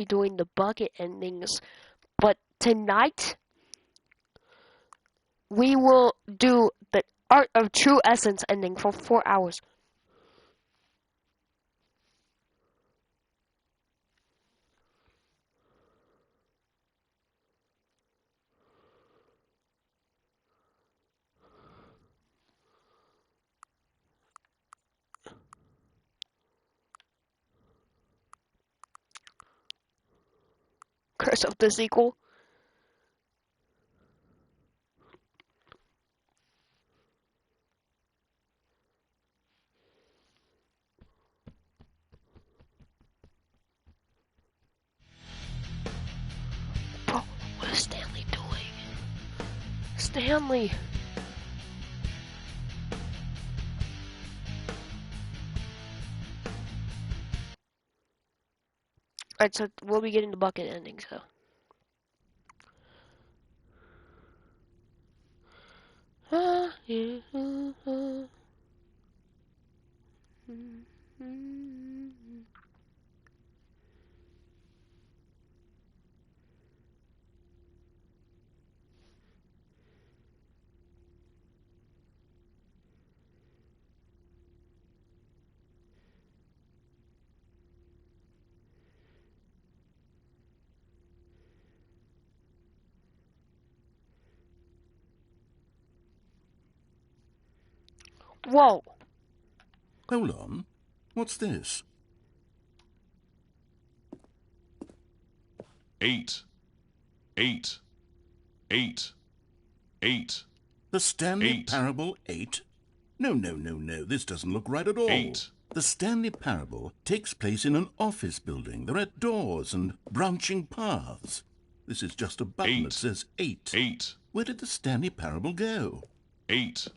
be doing the bucket endings, but tonight we will do the Art of True Essence ending for 4 hours. Curse of the sequel. Bro, what is Stanley doing? Stanley! Alright, so we'll be getting the bucket ending, so. Whoa! Hold on. What's this? 8, 8, 8, 8. The Stanley 8. Parable 8? No. This doesn't look right at all. 8. The Stanley Parable takes place in an office building. There are doors and branching paths. This is just a button that says 8. 8. Where did the Stanley Parable go? 8.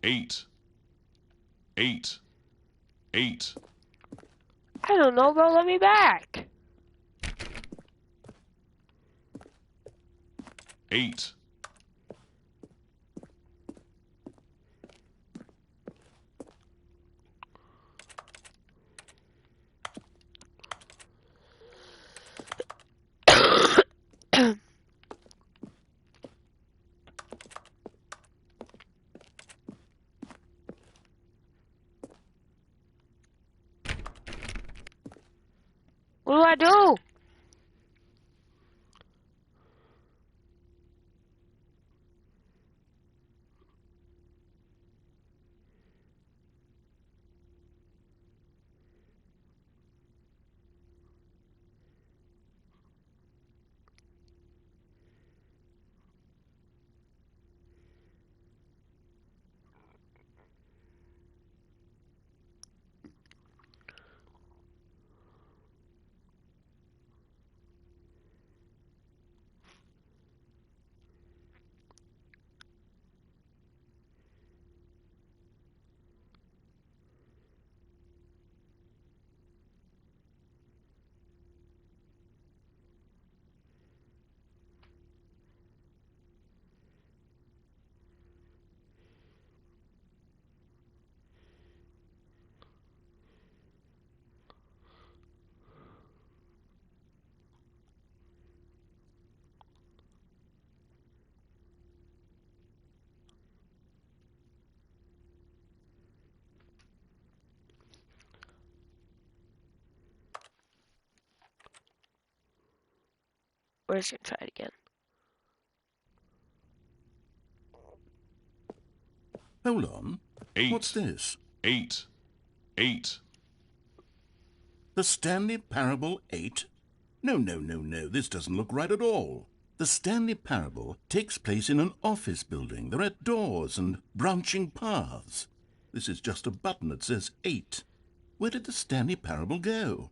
8. 8. 8. I don't know, bro. Let me back. 8. What do I do? We're just gonna try it again. Hold on. 8. What's this? 8. 8. The Stanley Parable 8? No. This doesn't look right at all. The Stanley Parable takes place in an office building. There are doors and branching paths. This is just a button that says 8. Where did the Stanley Parable go?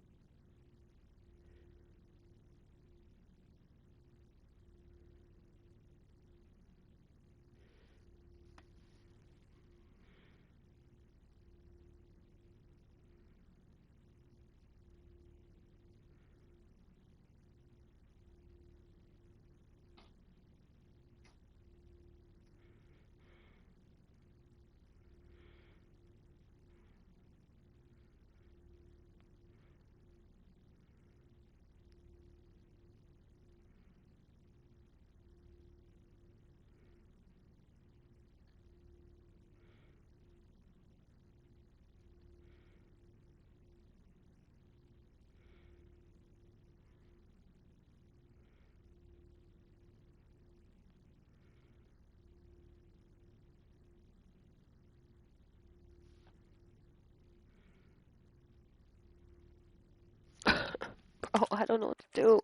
Oh, I don't know what to do.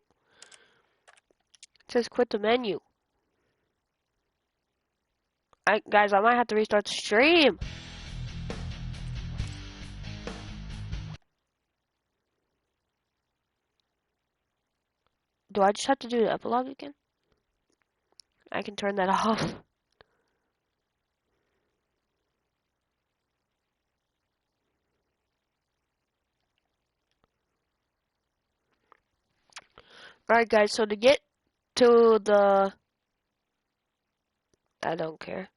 It says quit the menu. Guys, I might have to restart the stream. Do I just have to do the epilogue again? I can turn that off. Alright guys, so to get to the... I don't care.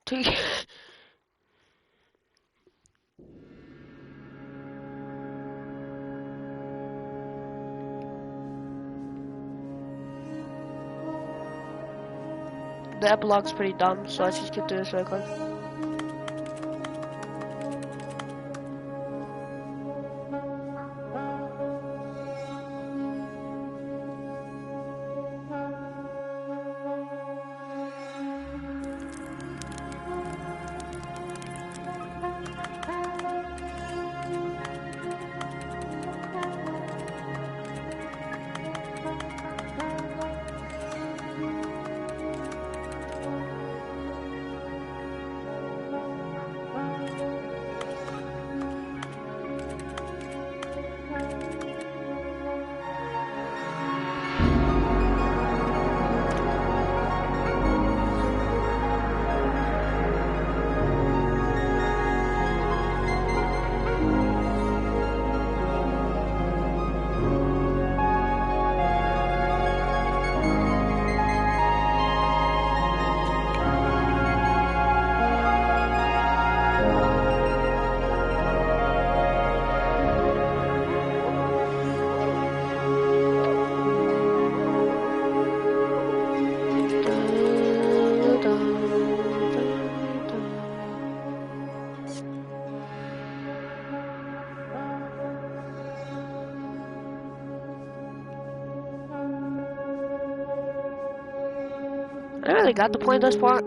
To the epilogue's pretty dumb, so let's just get through this really quick. I really got the point of this part.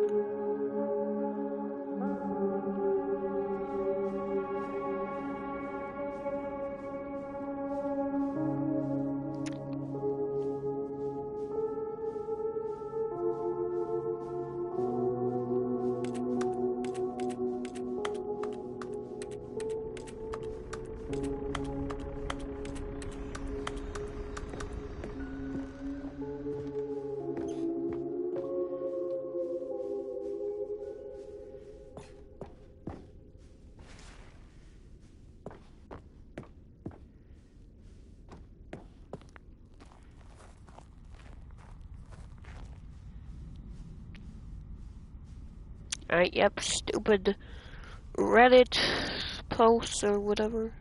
Alright, yep, stupid Reddit posts or whatever.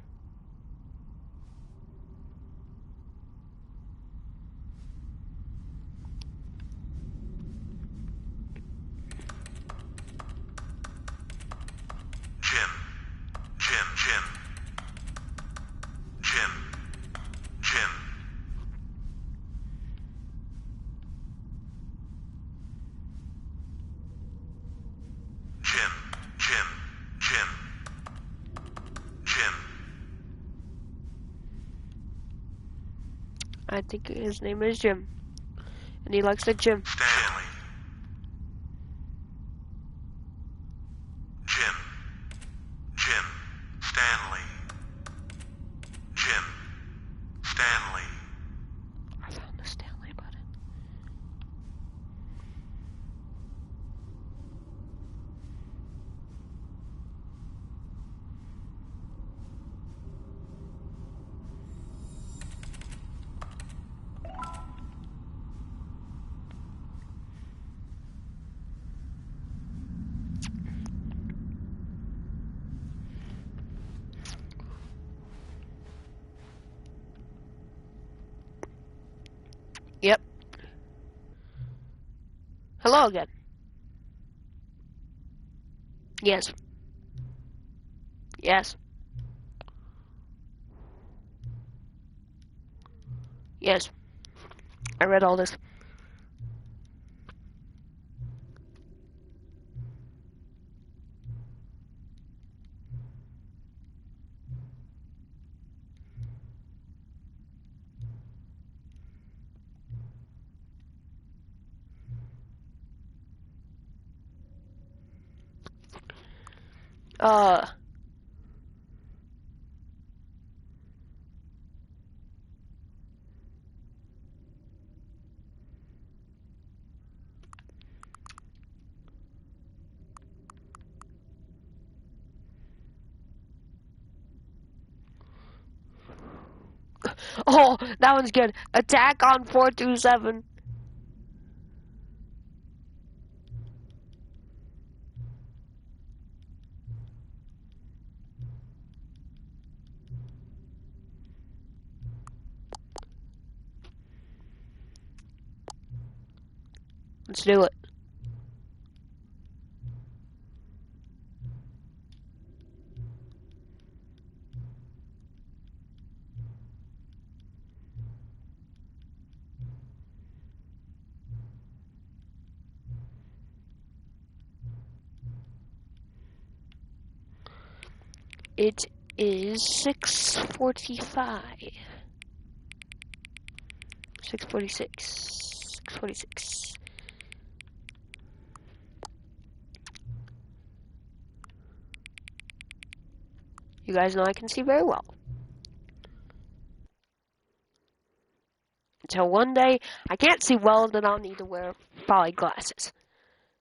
I think his name is Jim. And he likes the gym. Stanley. Jim. Stanley. Jim. Stanley. I found the Stanley button. Yep. Hello again. Yes. Yes. Yes. I read all this. Oh, that one's good. Attack on 427. Let's do it. It is 6:45. 6:46. 6:46. You guys know I can see very well. Until one day, I can't see well, then I'll need to wear probably glasses.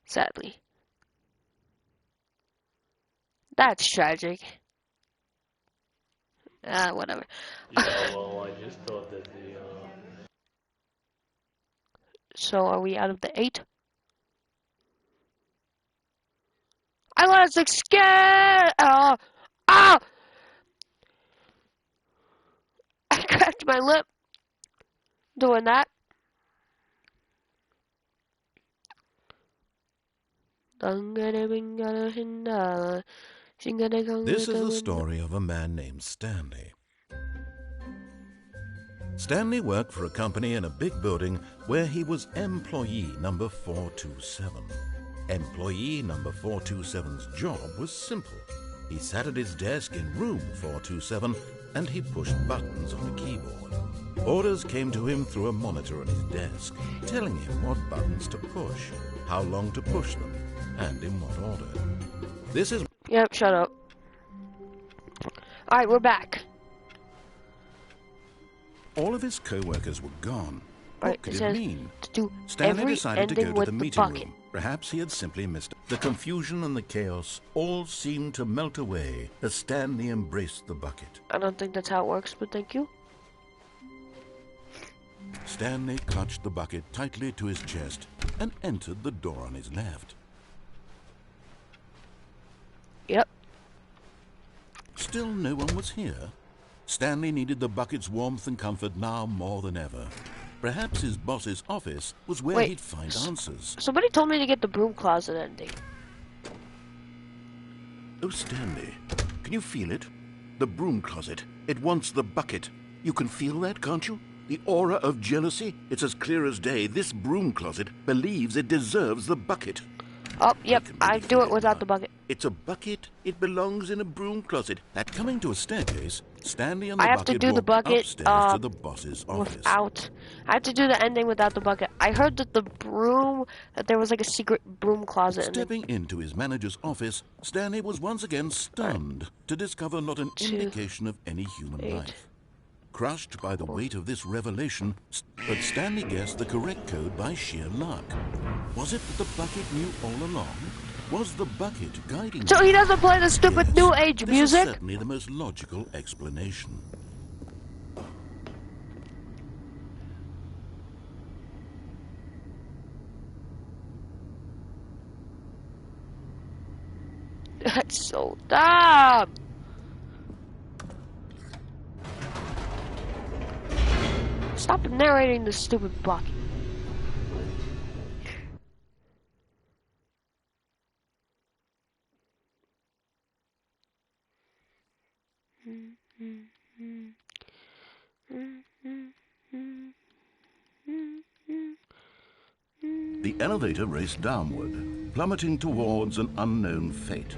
Sadly. That's tragic. Whatever. Yeah, well, I just thought that the, So, are we out of the 8? I was scared! Ah! I cracked my lip doing that. This is the story of a man named Stanley. Stanley worked for a company in a big building where he was employee number 427. Employee number 427's job was simple. He sat at his desk in room 427 and he pushed buttons on the keyboard. Orders came to him through a monitor on his desk, telling him what buttons to push, how long to push them, and in what order. This is... Yep, shut up. Alright, we're back. All of his co-workers were gone. What Right, could it it says mean? to do Stanley every decided to go ending to with the the meeting bucket. room. Perhaps he had simply missed it. The confusion and the chaos all seemed to melt away as Stanley embraced the bucket. I don't think that's how it works, but thank you. Stanley clutched the bucket tightly to his chest and entered the door on his left. Yep. Still no one was here. Stanley needed the bucket's warmth and comfort now more than ever. Perhaps his boss's office was where Wait, he'd find answers. Somebody told me to get the broom closet ending. Oh, Stanley, can you feel it? The broom closet. It wants the bucket. You can feel that, can't you? The aura of jealousy? It's as clear as day. This broom closet believes it deserves the bucket. Oh, yep, can I really do feel it without now. the bucket. It's a bucket. It belongs in a broom closet. At coming to a staircase, Stanley and the I have bucket to do the walked bucket upstairs to the boss's office. without. I have to do the ending without the bucket. I heard that the broom, that there was like a secret broom closet. Stepping into his manager's office, Stanley was once again stunned to discover not an 2, indication of any human 8. life. Crushed by the weight of this revelation, but Stanley guessed the correct code by sheer luck. Was it that the bucket knew all along? Was the bucket guiding So him? he doesn't play the stupid Yes, new age this music? is certainly the most logical explanation. That's so dumb. Stop narrating the stupid bucket. The elevator raced downward, plummeting towards an unknown fate.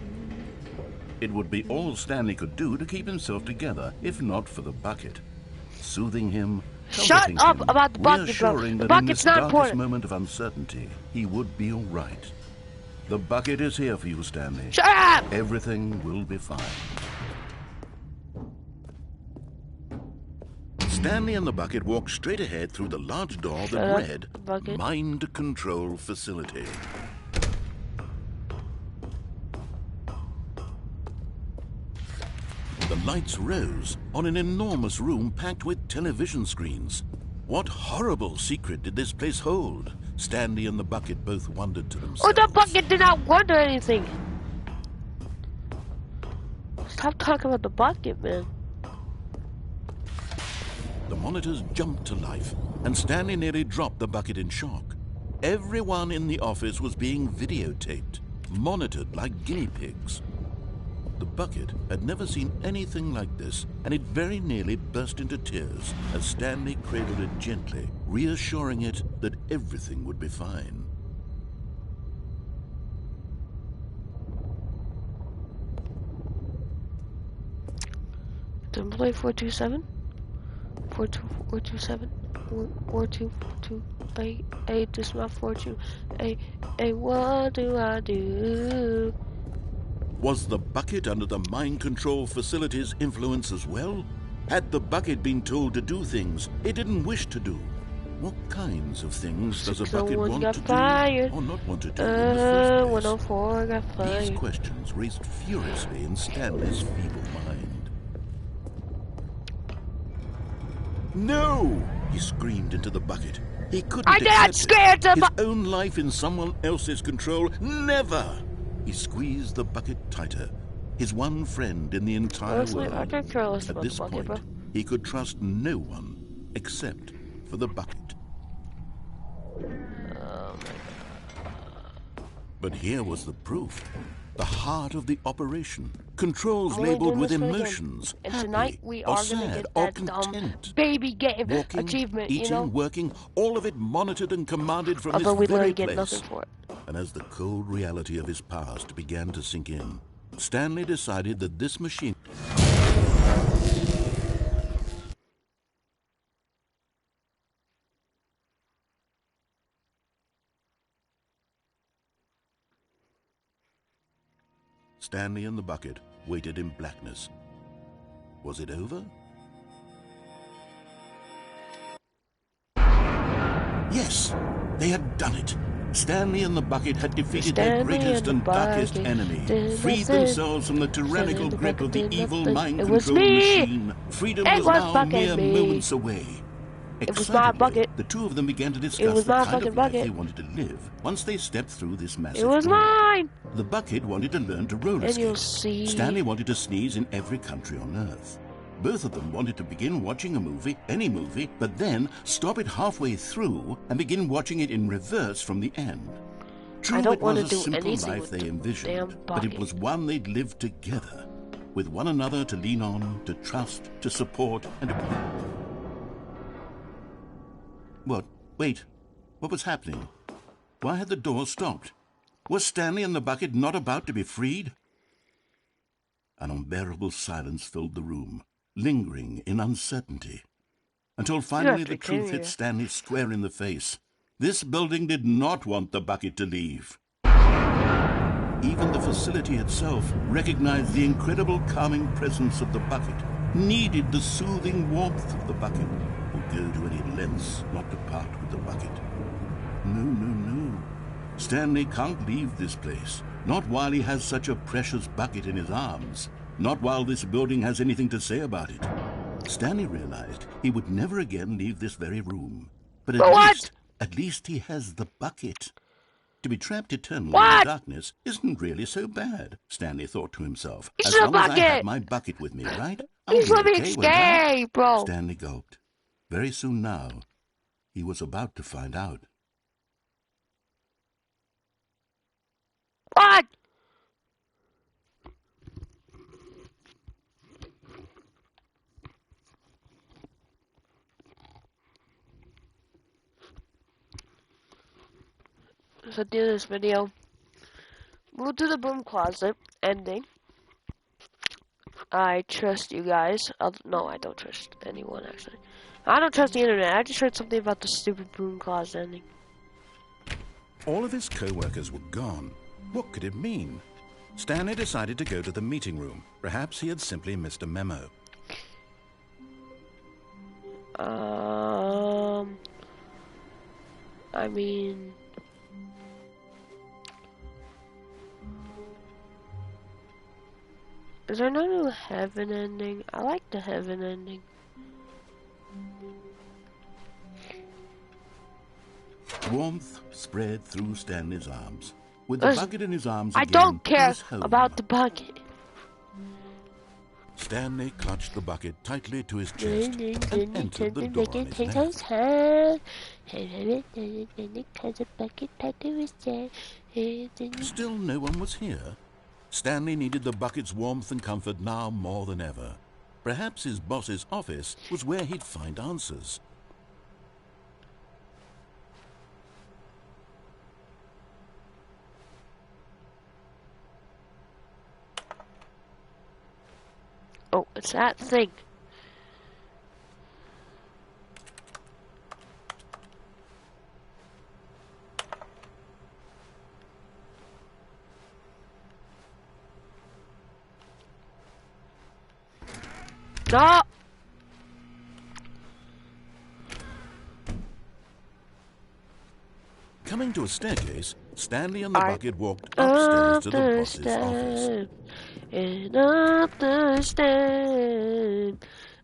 It would be all Stanley could do to keep himself together, if not for the bucket. Soothing him, Shut comforting up him, about the bucket, bro. reassuring The that in bucket's this not darkest important. moment of uncertainty, he would be all right. The bucket is here for you, Stanley. Shut up! Everything will be fine. Stanley and the bucket walked straight ahead through the large door that read Bucket. Mind Control Facility. The lights rose on an enormous room packed with television screens. What horrible secret did this place hold? Stanley and the bucket both wondered to themselves. Oh, the bucket did not wonder anything. Stop talking about the bucket, man. The monitors jumped to life, and Stanley nearly dropped the bucket in shock. Everyone in the office was being videotaped, monitored like guinea pigs. The bucket had never seen anything like this, and it very nearly burst into tears as Stanley cradled it gently, reassuring it that everything would be fine. Didn't play 427? 427? 4228. This is my fortune. Hey, what do I do? Was the bucket under the mind control facility's influence as well? Had the bucket been told to do things it didn't wish to do? What kinds of things does a bucket want to do or not want to do in the first place? 104 got fired. These questions raced furiously in Stanley's feeble mind. No! He screamed into the bucket. He couldn't I got scared accept to his own life in someone else's control. Never! He squeezed the bucket tighter. His one friend in the entire Honestly, world. I could care less At about this the bucket, point, he could trust no one except for the bucket. But here was the proof. The heart of the operation. Controls labeled with emotions. And Happy tonight we or are gonna sad get or that content. baby game Walking, achievement, eating, you know? working, all of it monitored and commanded from Although this we very literally get place. nothing for it. And as the cold reality of his past began to sink in, Stanley decided that this machine... Stanley and the bucket waited in blackness. Was it over? Yes, they had done it. Stanley and the bucket had defeated their greatest and darkest enemy, freed themselves from the tyrannical grip of the evil mind control machine. Freedom was now mere moments away. It was my bucket. The two of them began to discuss the kind of life they wanted to live once they stepped through this massive It was door. mine! The bucket wanted to learn to roller And skate. you'll see. Stanley wanted to sneeze in every country on Earth. Both of them wanted to begin watching a movie, any movie, but then stop it halfway through and begin watching it in reverse from the end. True, I don't it was wanna a do simple anything life with they the envisioned, damn but it bucket. was one they'd live together, with one another to lean on, to trust, to support, and to... What? Wait. What was happening? Why had the door stopped? Was Stanley and the bucket not about to be freed? An unbearable silence filled the room, lingering in uncertainty, until finally the truth hit Stanley square in the face. This building did not want the bucket to leave. Even the facility itself recognized the incredible calming presence of the bucket, needed the soothing warmth of the bucket, would go to any lengths not to part with the bucket. No, no, no. Stanley can't leave this place, not while he has such a precious bucket in his arms, not while this building has anything to say about it. Stanley realized he would never again leave this very room. But at least he has the bucket. To be trapped eternally in darkness isn't really so bad, Stanley thought to himself. It's As a long as I bucket! have my bucket with me, right? Please let me escape, bro. Stanley gulped. Very soon now, he was about to find out. What? So do this video. We'll do the broom closet ending. I trust you guys. No, I don't trust anyone actually. I don't trust the internet. I just heard something about the stupid broom closet ending. All of his co-workers were gone, What could it mean? Stanley decided to go to the meeting room. Perhaps he had simply missed a memo. I mean... Is there no new heaven ending? I like the heaven ending. Warmth spread through Stanley's arms. With the bucket in his arms I again, don't he care was home. about the bucket. Stanley clutched the bucket tightly to his chest and entered the door on his left. Still no one was here. Stanley needed the bucket's warmth and comfort now more than ever. Perhaps his boss's office was where he'd find answers. Oh, it's that thing. No! Coming to a staircase, Stanley and the bucket walked upstairs to the boss's office. And up the stairs,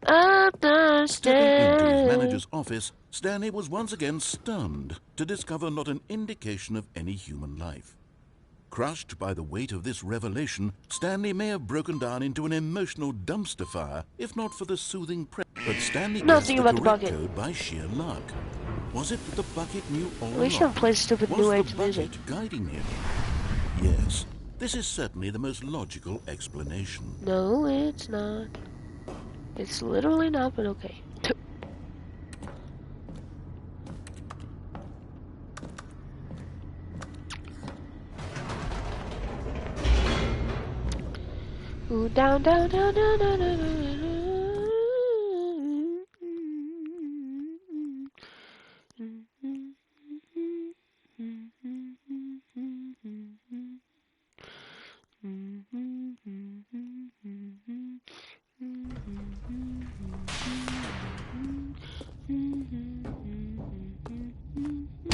up the Stepping into his stairs. manager's office, Stanley was once again stunned to discover not an indication of any human life. Crushed by the weight of this revelation, Stanley may have broken down into an emotional dumpster fire, if not for the soothing but Stanley guessed Nothing the about the correct bucket. code by sheer luck. Was it that the bucket knew all We shouldn't along? play stupid Was new the age bucket music. guiding him? Yes, this is certainly the most logical explanation. No, it's not. It's literally not, but okay. Ooh, down, down, down, down, down, down, down.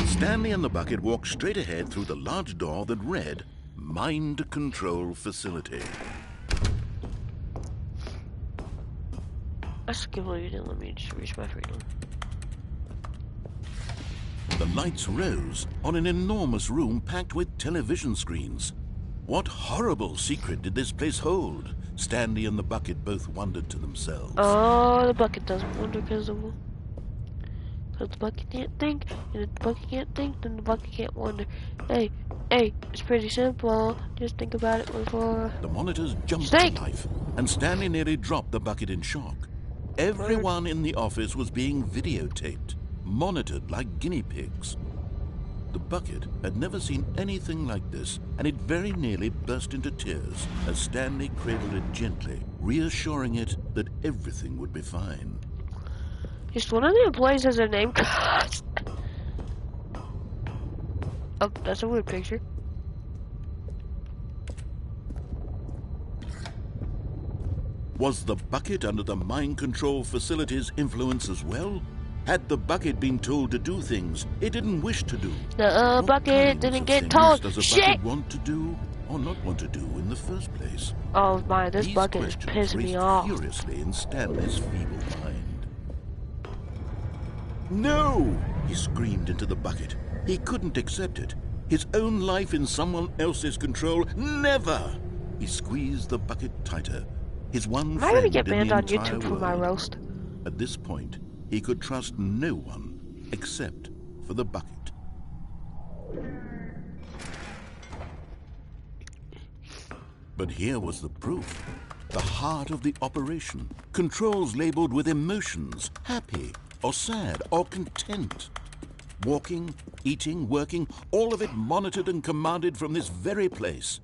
Stanley and the bucket walked straight ahead through the large door that read, Mind Control Facility. I just can't believe you didn't let me just reach my freedom. The lights rose on an enormous room packed with television screens. What horrible secret did this place hold? Stanley and the bucket both wondered to themselves. Oh, the bucket doesn't wonder because the bucket can't think, and if the bucket can't think, then the bucket can't wonder. Hey, it's pretty simple. Just think about it before. The monitors jumped Snake! to life, and Stanley nearly dropped the bucket in shock. Everyone in the office was being videotaped, monitored like guinea pigs. The bucket had never seen anything like this, and it very nearly burst into tears as Stanley cradled it gently, reassuring it that everything would be fine. Just one of the employees has their name. Oh, that's a weird picture. Was the bucket under the mind control facility's influence as well? Had the bucket been told to do things it didn't wish to do? The What bucket kinds didn't of get things told. does a Shit! bucket want to do or not want to do in the first place? Oh my, this These bucket is questions pissing me raced off. furiously in Stanley's feeble mind. No! He screamed into the bucket. He couldn't accept it. His own life in someone else's control. Never! He squeezed the bucket tighter. His one Am I friend gonna get in banned the on entire YouTube for my world. roast? At this point, he could trust no one except for the bucket. But here was the proof. The heart of the operation. Controls labeled with emotions, happy or sad or content. Walking, eating, working, all of it monitored and commanded from this very place.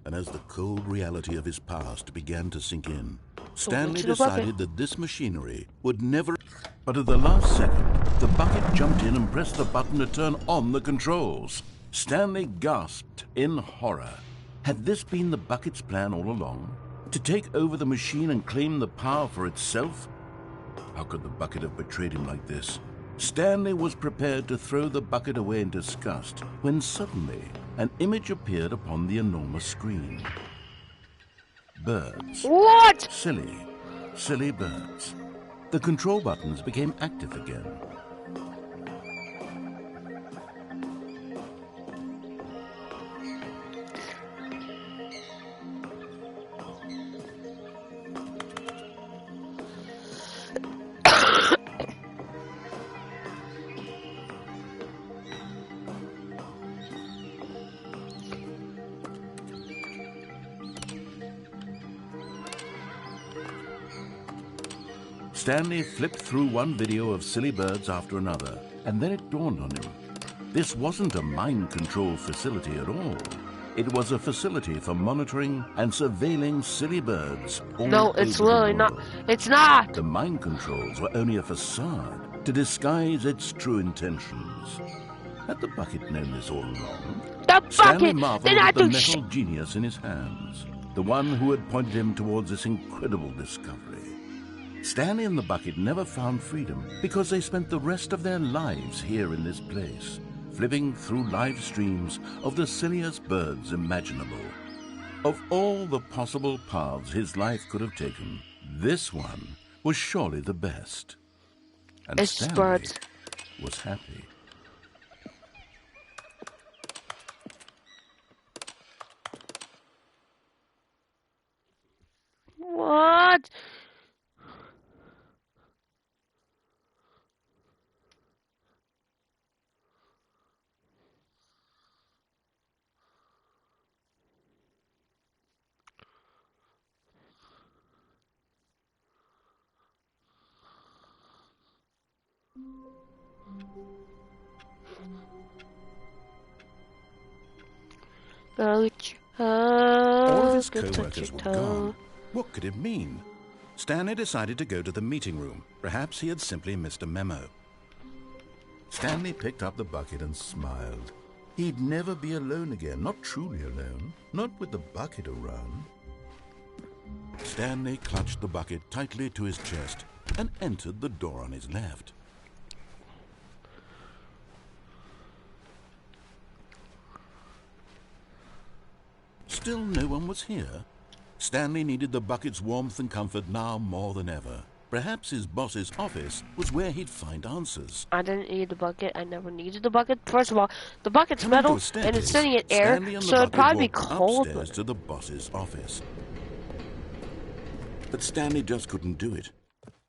And as the cold reality of his past began to sink in, Stanley to the bucket. decided that this machinery would never... But at the last second, the bucket jumped in and pressed the button to turn on the controls. Stanley gasped in horror. Had this been the bucket's plan all along? To take over the machine and claim the power for itself? How could the bucket have betrayed him like this? Stanley was prepared to throw the bucket away in disgust when suddenly an image appeared upon the enormous screen. Birds. What? Silly birds. The control buttons became active again. Stanley flipped through one video of silly birds after another, and then it dawned on him. This wasn't a mind control facility at all. It was a facility for monitoring and surveilling silly birds all No, it's over the really not. world. It's not. The mind controls were only a facade to disguise its true intentions. Had the bucket known this all along? The Stanley bucket. marveled Then I at the do metal genius in his hands, the one who had pointed him towards this incredible discovery. Stanley and the bucket never found freedom because they spent the rest of their lives here in this place, flipping through live streams of the silliest birds imaginable. Of all the possible paths his life could have taken, this one was surely the best. And It's Stanley birds. was happy. What? All of his co-workers were gone. What could it mean? Stanley decided to go to the meeting room. Perhaps he had simply missed a memo. Stanley picked up the bucket and smiled. He'd never be alone again, not truly alone, not with the bucket around. Stanley clutched the bucket tightly to his chest and entered the door on his left. Still no one was here. Stanley needed the bucket's warmth and comfort now more than ever. Perhaps his boss's office was where he'd find answers. I didn't need the bucket. I never needed the bucket. First of all, the bucket's Coming to metal a staircase, and it's sitting in air, Stanley and the so it'd bucket probably be walked cold. upstairs to the boss's office. But Stanley just couldn't do it.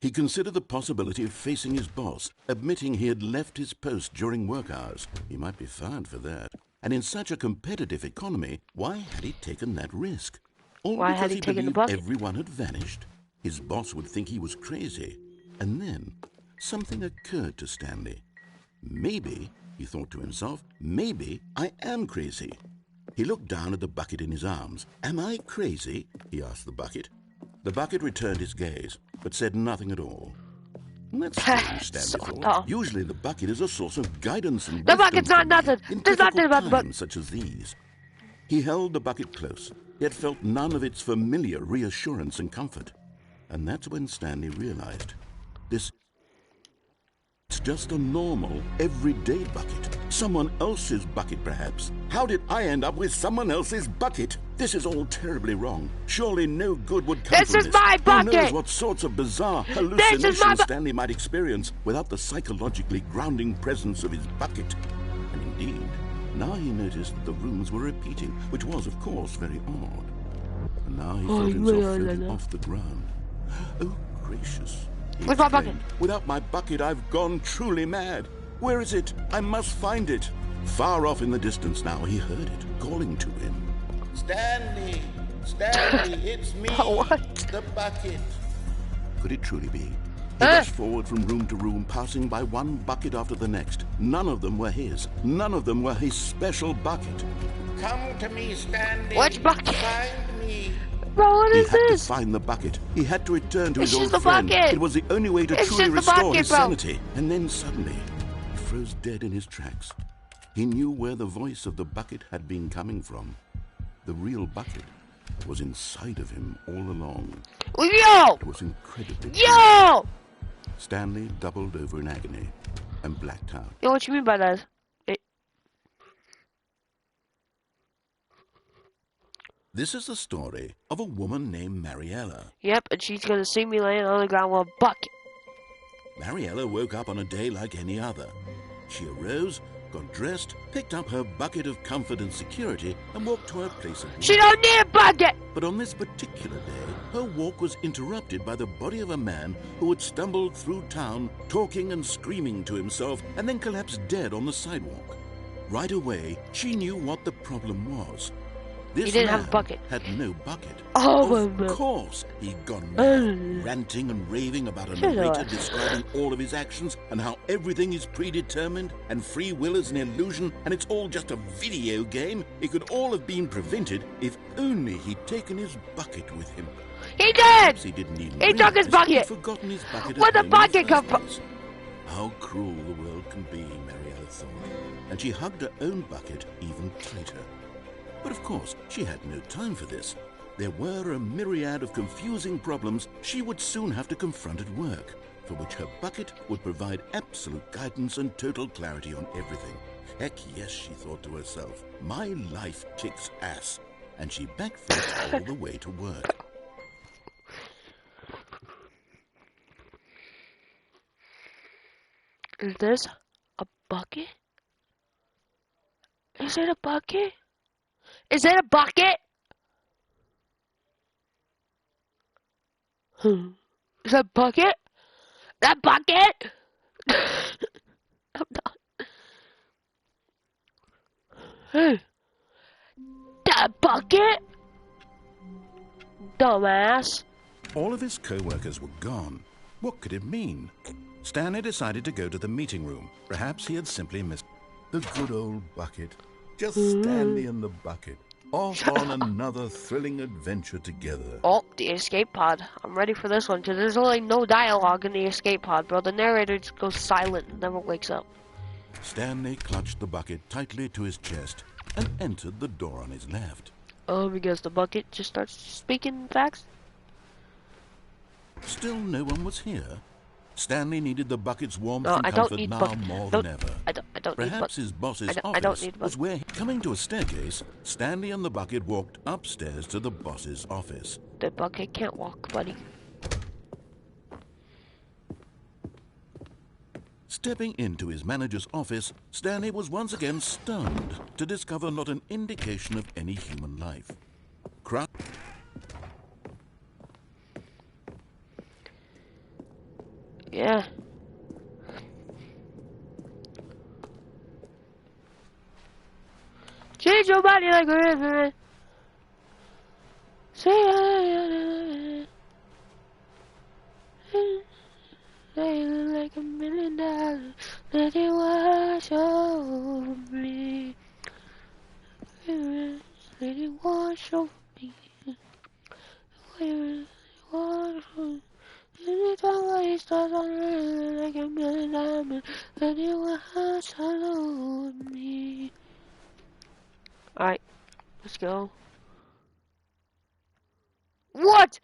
He considered the possibility of facing his boss, admitting he had left his post during work hours. He might be fired for that. And in such a competitive economy, why had he taken that risk? All Why because had he taken the believed bucket? everyone had vanished. His boss would think he was crazy. And then something occurred to Stanley. Maybe, he thought to himself, maybe I am crazy. He looked down at the bucket in his arms. Am I crazy? He asked the bucket. The bucket returned his gaze, but said nothing at all. That's strange, Stanley So thought. dumb. Usually the bucket is a source of guidance and The wisdom bucket's not for me nothing. in There's nothing difficult about the bucket. times such as these. He held the bucket close, yet felt none of its familiar reassurance and comfort. And that's when Stanley realized it's just a normal, everyday bucket. Someone else's bucket, perhaps. How did I end up with someone else's bucket? This is all terribly wrong. Surely no good would come This from is my Who knows bucket! what sorts of bizarre This is hallucinations my Stanley might experience without the psychologically grounding presence of his bucket. And indeed, now he noticed that the rooms were repeating, which was, of course, very odd. And now he felt himself floating off the ground. Oh, gracious. He Where's my exclaimed, Without my bucket, I've gone truly mad. Where is it? I must find it. Far off in the distance now, he heard it, calling to him. Stanley! Stanley, it's me! What? The bucket! Could it truly be? He rushed forward from room to room, passing by one bucket after the next. None of them were his. None of them were his special bucket. Come to me, Stanley. Which bucket? Find me. Bro, what He is had this? to find the bucket. He had to return to It's his just old a friend. bucket. It was the only way to It's truly just a restore bucket, his bro. sanity. And then suddenly, he froze dead in his tracks. He knew where the voice of the bucket had been coming from. The real bucket was inside of him all along. Yo! It was incredibly Yo! clear. Stanley doubled over in agony and blacked out. Yo, what you mean by that? This is the story of a woman named Mariella. Yep, and she's gonna see me laying on the ground with a bucket. Mariella woke up on a day like any other. She arose, got dressed, picked up her bucket of comfort and security, and walked to her place of work. She don't need a bucket! But on this particular day, her walk was interrupted by the body of a man who had stumbled through town, talking and screaming to himself, and then collapsed dead on the sidewalk. Right away, she knew what the problem was. This He didn't have a man bucket. had no bucket. Oh, Of my course, he'd gone mad, ranting and raving about a Sure he narrator was. describing all of his actions and how everything is predetermined and free will is an illusion and it's all just a video game. It could all have been prevented if only he'd taken his bucket with him. He did! Perhaps he didn't even He took his realize bucket! He'd forgotten his bucket. Where'd at the home in bucket first come from? place. How cruel the world can be, Mariella thought, and she hugged her own bucket even tighter. But of course, she had no time for this. There were a myriad of confusing problems she would soon have to confront at work, for which her bucket would provide absolute guidance and total clarity on everything. Heck yes, she thought to herself, my life kicks ass. And she backflipped all the way to work. Is this a bucket? Is it a bucket? Is it a bucket? Is that a bucket? That bucket? I'm done. Hey. That bucket? Dumbass. All of his co-workers were gone. What could it mean? Stanley decided to go to the meeting room. Perhaps he had simply missed the good old bucket. Just Stanley and the bucket, off on another thrilling adventure together. Oh, the escape pod. I'm ready for this one, because there's only no dialogue in the escape pod, bro. The narrator just goes silent and never wakes up. Stanley clutched the bucket tightly to his chest and entered the door on his left. Because the bucket just starts speaking facts? Still no one was here. Stanley needed the bucket's warmth No, and I don't comfort need now more than ever. I don't need Perhaps his boss's I don't office need was where coming to a staircase, Stanley and the bucket walked upstairs to the boss's office. The bucket can't walk, buddy. Stepping into his manager's office, Stanley was once again stunned to discover not an indication of any human life. Yeah. Change your body like a river. Say like $1,000,000. Let it wash over me. Let it wash over me. Let it wash over me. Anytime I start on like $1,000,000. Let it wash all over me. Alright, let's go. What?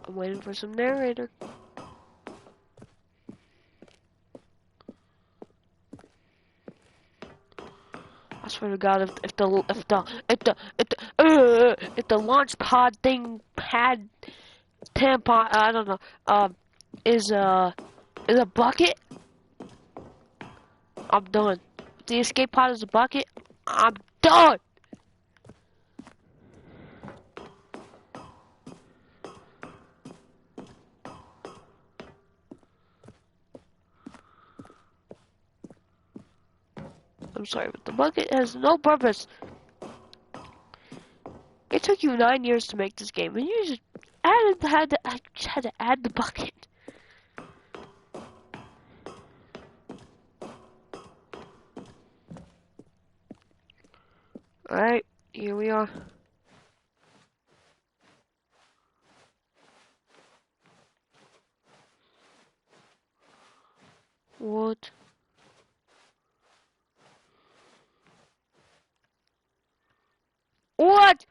I'm waiting for some narrator. I swear to God, if the launch pod thing had tampon, I don't know, is a bucket, I'm done. If the escape pod is a bucket, I'm done. I'm sorry, but the bucket has no purpose. It took you 9 years to make this game, and you just had to add the bucket. Alright, here we are. What? What?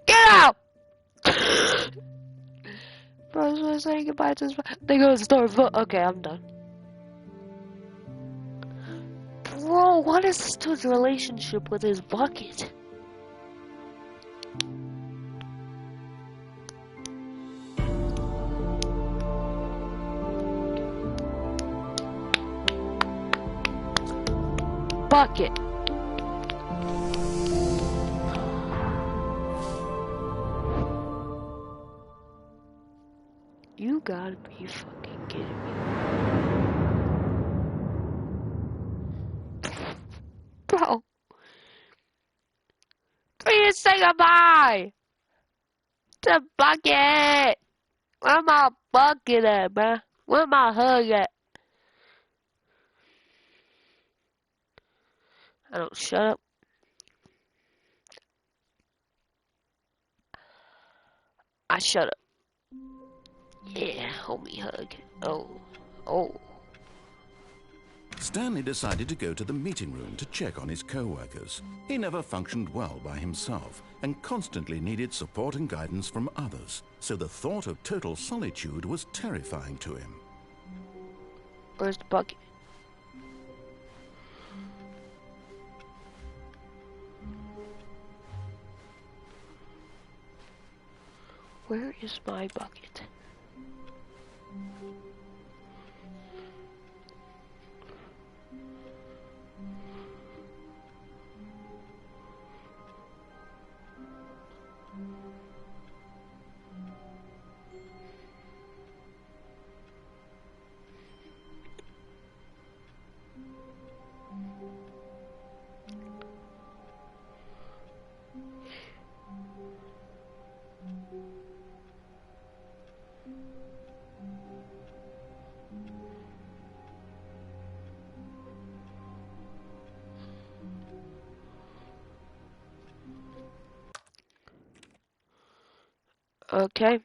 Get out! Bro, I was gonna say goodbye to this. They go to the store. Okay, I'm done. Bro, what is this dude's relationship with his bucket? Bucket. You gotta be fucking kidding me. Bro. Please say goodbye to bucket. Where my bucket at, bruh? Where my hug at? I don't shut up. I shut up. Yeah, homie hug. Oh. Stanley decided to go to the meeting room to check on his co-workers. He never functioned well by himself and constantly needed support and guidance from others, so the thought of total solitude was terrifying to him. Where's the bucket? Where is my bucket? Okay.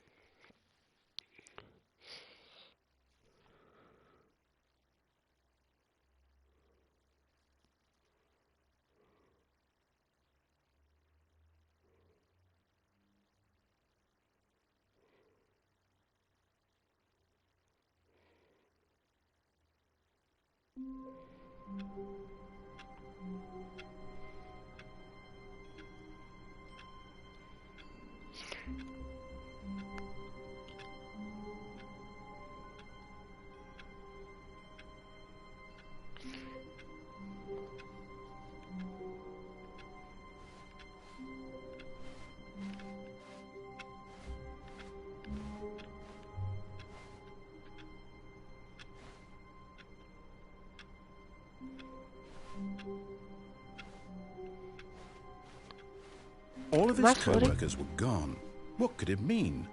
All of his co-workers were gone. What could it mean?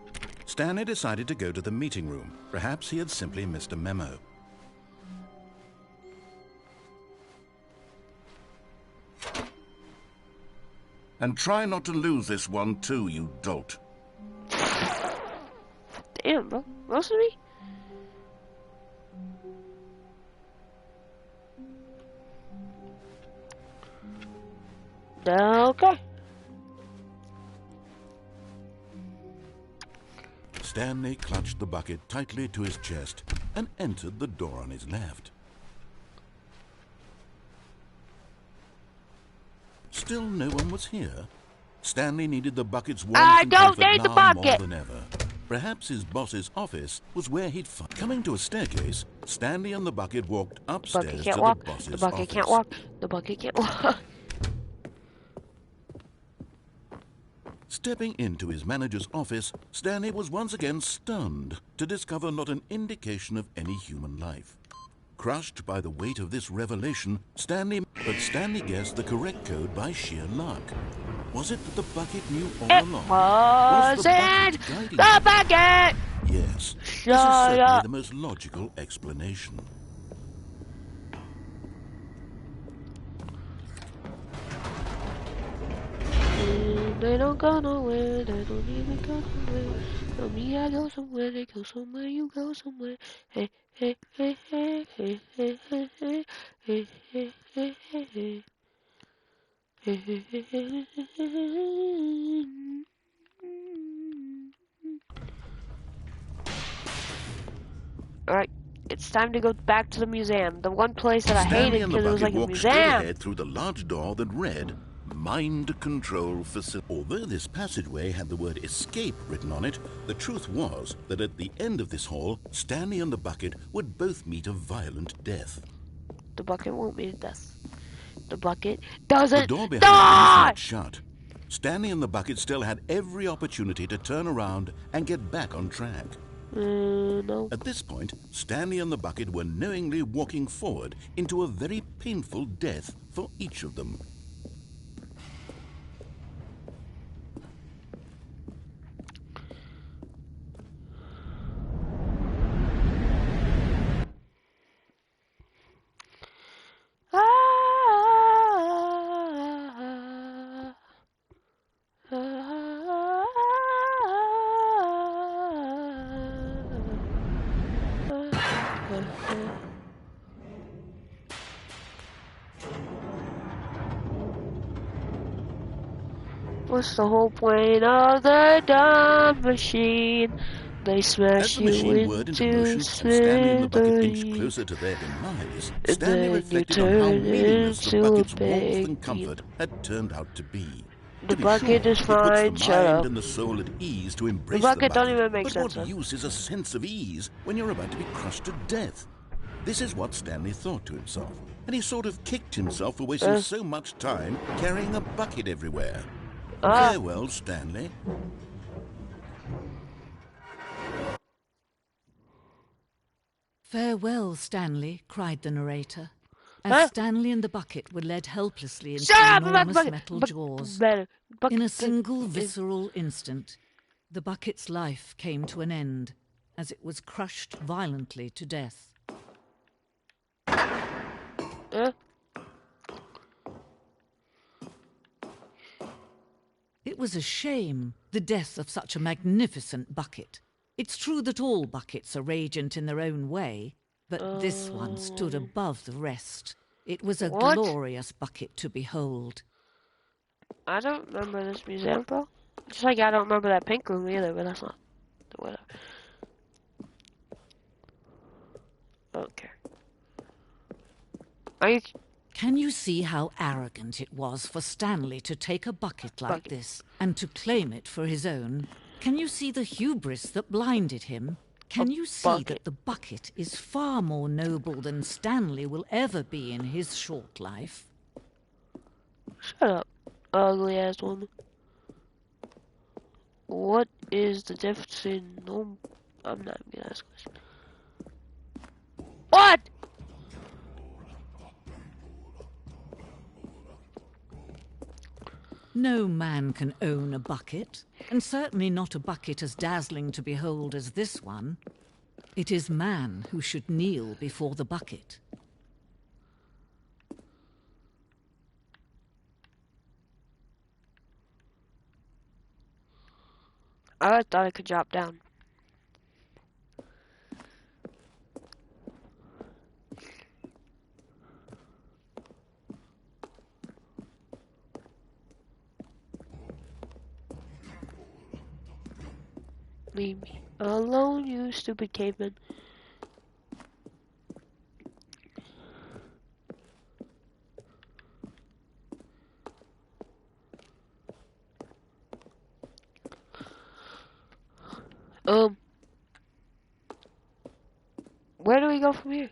Stanley decided to go to the meeting room. Perhaps he had simply missed a memo. And try not to lose this one too, you dolt. Damn, bro. Most of me? Okay. Stanley clutched the bucket tightly to his chest and entered the door on his left. Still no one was here. Stanley needed the bucket's warmth and comfort now more than ever. Perhaps his boss's office was where he'd find. Coming to a staircase, Stanley and the bucket walked upstairs to the boss's office. The bucket can't walk. The bucket can't walk. Stepping into his manager's office, Stanley was once again stunned to discover not an indication of any human life. Crushed by the weight of this revelation, Stanley guessed the correct code by sheer luck. Was it that the bucket knew all along? Was it the bucket? glass. This is Shut certainly up. the most logical explanation. They don't go nowhere, they don't even go nowhere. Tell me I go somewhere, they go somewhere, you go somewhere. Hey, hey, hey, hey, hey, hey, hey, hey, hey, hey, hey, hey, hey. Hey, hey, hey, hey, hey, hey. Alright, it's time to go back to the museum. The one place that I Stanley hated and the because it was bucket like a walked straight museum. ahead through the large door that read Mind Control Facility. Although this passageway had the word escape written on it, the truth was that at the end of this hall, Stanley and the bucket would both meet a violent death. The bucket won't meet death. The bucket The doesn't door behind them was die! not shut. Stanley and the bucket still had every opportunity to turn around and get back on track. No. At this point, Stanley and the bucket were knowingly walking forward into a very painful death for each of them. What's the whole point of the dumb machine? They As smash the you machine whirred into into motion and Stanley and the bucket inched smithereens, closer to their demise, and Stanley then you reflected on how turn meaningless the into a bucket's warmth and baby. comfort had turned out to be. The To be sure, bucket is it puts the fine, shut mind up. and the soul at ease to The embrace bucket don't even make but sense, what son. use is a sense of ease when you're about to be crushed to death? This is what Stanley thought to himself, and he sort of kicked himself for wasting so much time carrying a bucket everywhere. Farewell, Stanley. "Farewell, Stanley," cried the narrator, as Huh? Stanley and the bucket were led helplessly into Shut the up about the enormous bucket! metal jaws. Bucket. In a single visceral instant, the bucket's life came to an end as it was crushed violently to death. It was a shame, the death of such a magnificent bucket. It's true that all buckets are radiant in their own way, but this one stood above the rest. It was a What? glorious bucket to behold. I don't remember this museum, bro. Just like I don't remember that pink room either, but that's not whatever. Okay. Are you Can you see how arrogant it was for Stanley to take a bucket like this and to claim it for his own? Can you see the hubris that blinded him? Can you see bucket. that the bucket is far more noble than Stanley will ever be in his short life? Shut up, ugly ass woman. What is the difference in no? I'm not gonna ask this. What? No man can own a bucket, and certainly not a bucket as dazzling to behold as this one. It is man who should kneel before the bucket. I thought I could drop down. Leave me alone, you stupid caveman. Where do we go from here?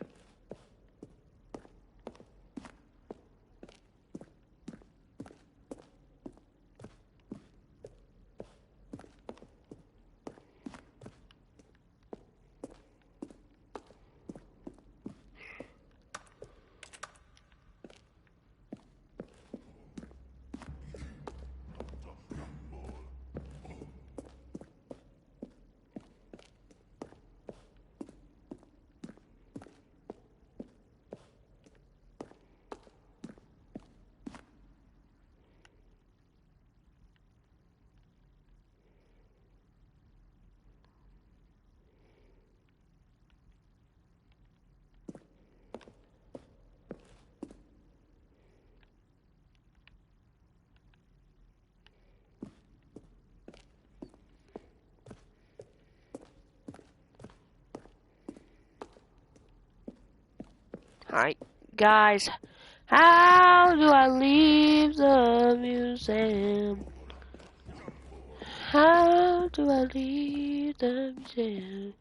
Alright, guys. How do I leave the museum? How do I leave the museum?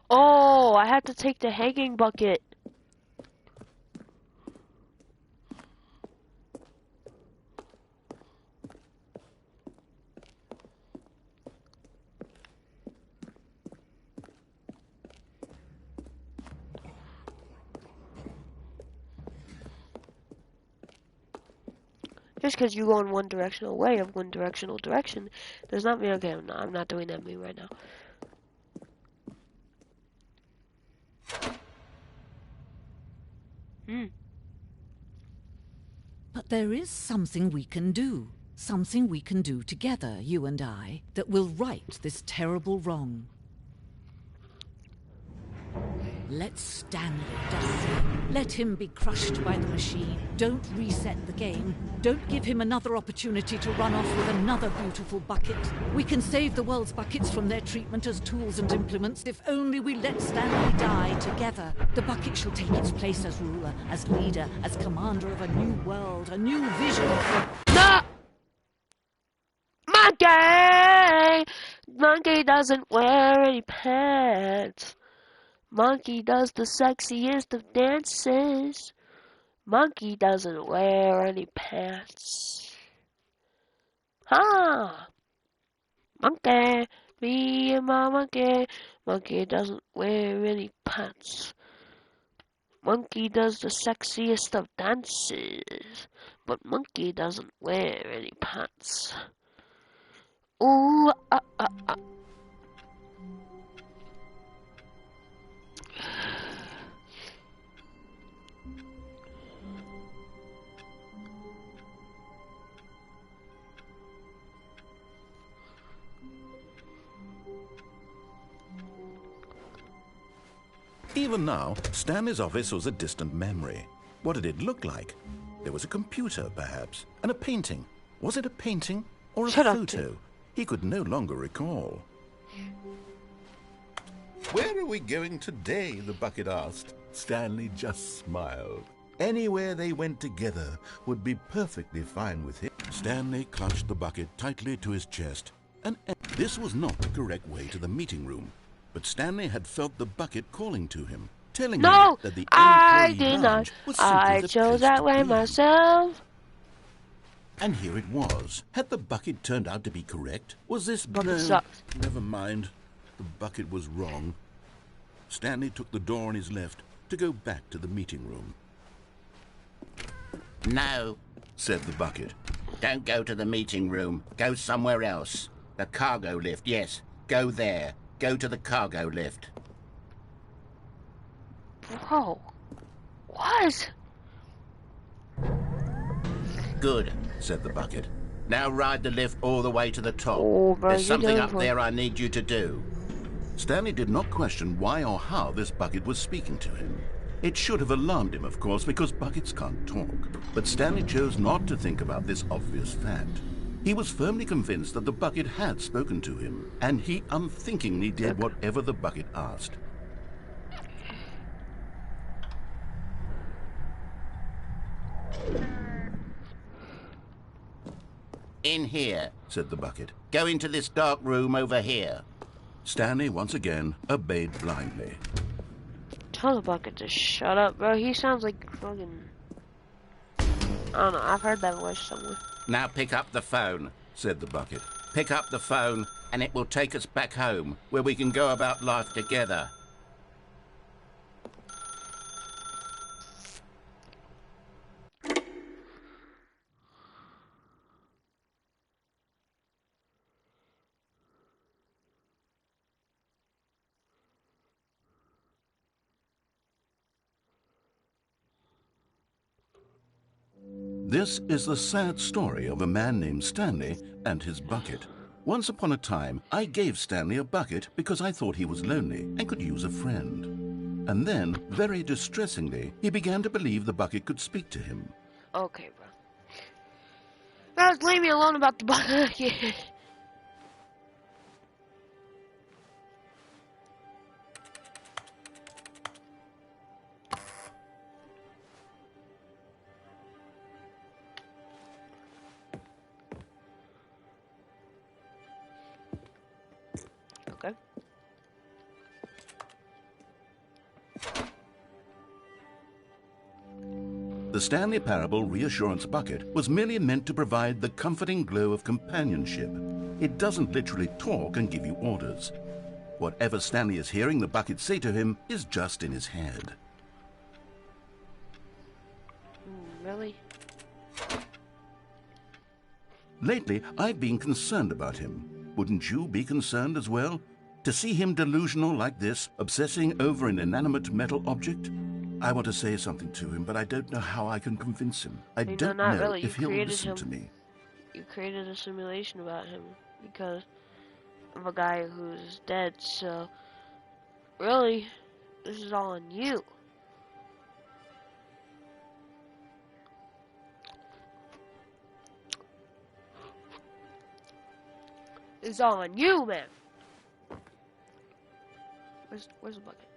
Oh, I had to take the hanging bucket. Just because you go in one directional way of one directional direction does not mean, okay, I'm not doing that meme right now. But there is something we can do. Something we can do together, you and I, that will right this terrible wrong. Let Stanley die. Let him be crushed by the machine. Don't reset the game. Don't give him another opportunity to run off with another beautiful bucket. We can save the world's buckets from their treatment as tools and implements if only we let Stanley die together. The bucket shall take its place as ruler, as leader, as commander of a new world, a new vision for... No! Monkey! Monkey doesn't wear any pants. Monkey does the sexiest of dances. Monkey doesn't wear any pants. Ha! Monkey, me and my monkey. Monkey doesn't wear any pants. Monkey does the sexiest of dances. But monkey doesn't wear any pants. Ooh, Even now, Stanley's office was a distant memory. What did it look like? There was a computer, perhaps, and a painting. Was it a painting or a photo? He could no longer recall. Where are we going today? The bucket asked. Stanley just smiled. Anywhere they went together would be perfectly fine with him. Stanley clutched the bucket tightly to his chest, and this was not the correct way to the meeting room. But Stanley had felt the bucket calling to him, telling him that the I did employee not. lounge was simply I the chose place that to way be. myself. And here it was. Had the bucket turned out to be correct? Was this... Bucket sucks. Never mind. The bucket was wrong. Stanley took the door on his left to go back to the meeting room. No, Said the bucket. don't go to the meeting room. Go somewhere else. The cargo lift, yes. Go there. Go to the cargo lift. Whoa. What? Good, Said the bucket. now ride the lift all the way to the top. Oh, bro, There's you something done up for- there I need you to do. Stanley did not question why or how this bucket was speaking to him. It should have alarmed him, of course, because buckets can't talk. But Stanley chose not to think about this obvious fact. He was firmly convinced that the bucket had spoken to him, and he unthinkingly did whatever the bucket asked. In here, said the bucket. Go into this dark room over here. Stanley once again obeyed blindly. Tell the bucket to shut up, bro. He sounds like fucking... I don't know, I've heard that voice somewhere. Now pick up the phone, said the bucket. Pick up the phone and it will take us back home, where we can go about life together. This is the sad story of a man named Stanley and his bucket. Once upon a time, I gave Stanley a bucket because I thought he was lonely and could use a friend. And then, very distressingly, he began to believe the bucket could speak to him. Okay, bro. Guys, leave me alone about the bucket. Okay. The Stanley Parable Reassurance Bucket was merely meant to provide the comforting glow of companionship. It doesn't literally talk and give you orders. Whatever Stanley is hearing the bucket say to him is just in his head. Really? Lately, I've been concerned about him. Wouldn't you be concerned as well? To see him delusional like this, obsessing over an inanimate metal object? I want to say something to him, but I don't know how I can convince him. I don't know really. if he'll listen to me. You created a simulation about him because of a guy who's dead, so really, this is all on you. It's all on you, man. Where's the bucket?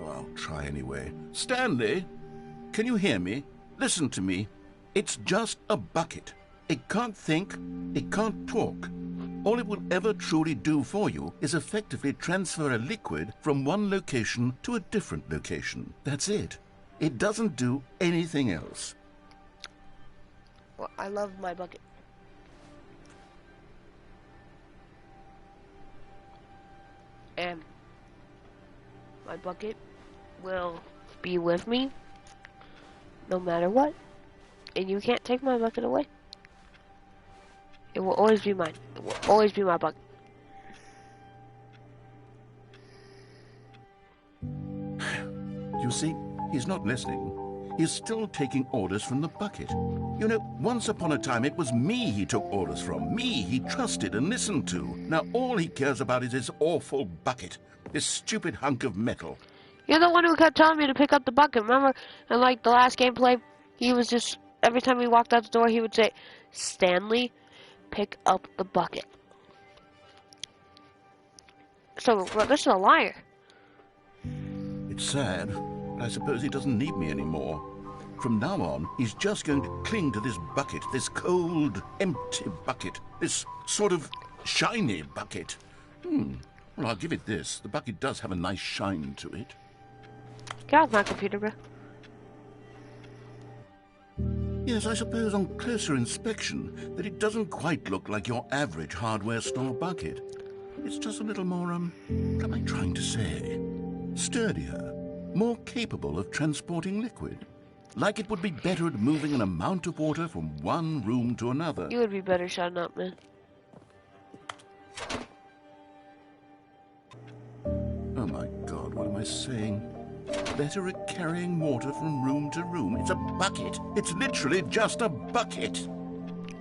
Oh, I'll try anyway. Stanley, can you hear me? Listen to me. It's just a bucket. It can't think. It can't talk. All it will ever truly do for you is effectively transfer a liquid from one location to a different location. That's it. It doesn't do anything else. Well, I love my bucket. And my bucket will be with me no matter what. And you can't take my bucket away. It will always be mine. It will always be my bucket. You see, he's not listening. He's still taking orders from the bucket. You know, once upon a time it was me he took orders from. Me he trusted and listened to. Now all he cares about is his awful bucket. This stupid hunk of metal. You're the one who kept telling me to pick up the bucket, remember? And like the last gameplay, he was just, every time he walked out the door, he would say, Stanley, pick up the bucket. So, well, this is a liar. It's sad, but I suppose he doesn't need me anymore. From now on, he's just going to cling to this bucket, this cold, empty bucket, this sort of shiny bucket. Well, I'll give it this. The bucket does have a nice shine to it. Get off my computer, bro. Yes, I suppose on closer inspection that it doesn't quite look like your average hardware store bucket. It's just a little more, what am I trying to say? Sturdier, more capable of transporting liquid. Like it would be better at moving an amount of water from one room to another. You would be better shutting up, man. Oh my God, what am I saying? Better at carrying water from room to room. It's a bucket. It's literally just a bucket. It's a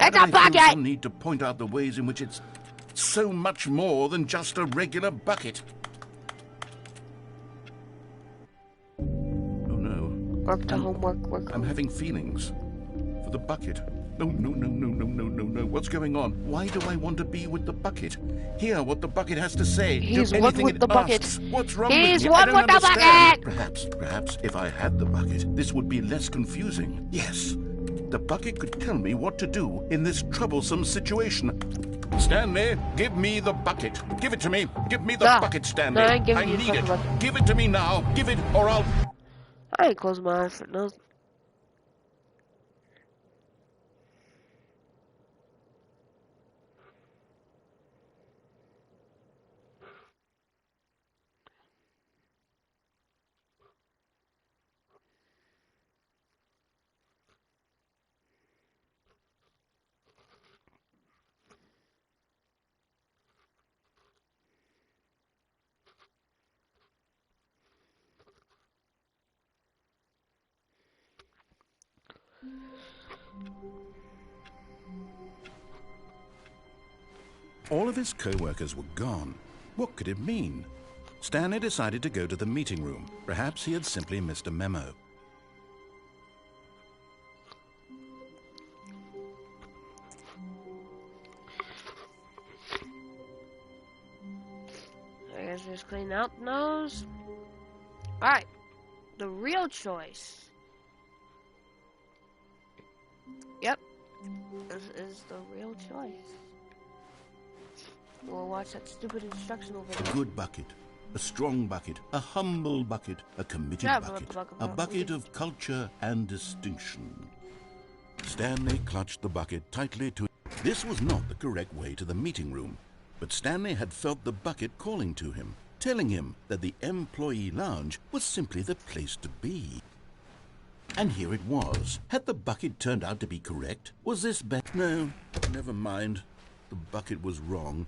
I feel bucket! some need to point out the ways in which it's so much more than just a regular bucket. Oh no. Work to homework, work I'm home. having feelings for the bucket. No, no, no, no, no, no, no, no. What's going on? Why do I want to be with the bucket? Hear what the bucket has to say. He's Do one anything with it the bucket. asks. What's wrong He's with me? I one don't with the understand. bucket. Perhaps if I had the bucket, this would be less confusing. Yes, the bucket could tell me what to do in this troublesome situation. Stanley, give me the bucket. Give it to me. Give me the Nah. bucket, Stanley. No, I ain't giving I you the need it. fucking bucket. Give it to me now. Give it, or I'll... I ain't close my eyes for nothing. All of his co-workers were gone. What could it mean? Stanley decided to go to the meeting room. Perhaps he had simply missed a memo. I guess just clean out the nose. Alright. The real choice. Yep. This is the real choice. We'll watch that stupid instructional A video. good bucket, a strong bucket, a humble bucket, a committed Yeah, bucket of culture and distinction. Stanley clutched the bucket tightly to... This was not the correct way to the meeting room, but Stanley had felt the bucket calling to him, telling him that the employee lounge was simply the place to be. And here it was. Had the bucket turned out to be correct? Was this No, never mind. The bucket was wrong.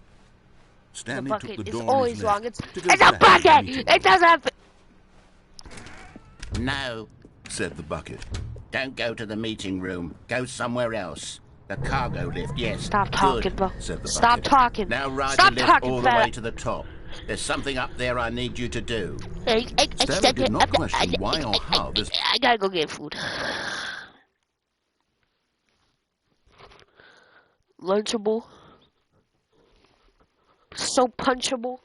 Stanley The took bucket the is door on always his wrong. left It's to go a back to the bucket! meeting It doesn't... No, said the bucket. don't go to the meeting room. Go somewhere else. The cargo lift, yes. Stop talking, Good. bro. said the Stop bucket. talking. Now ride Stop the lift talking, all the fella. way to the top. There's something up there I need you to do. Stanley did not question why or how this... I gotta go get food. Lunchable. So punchable.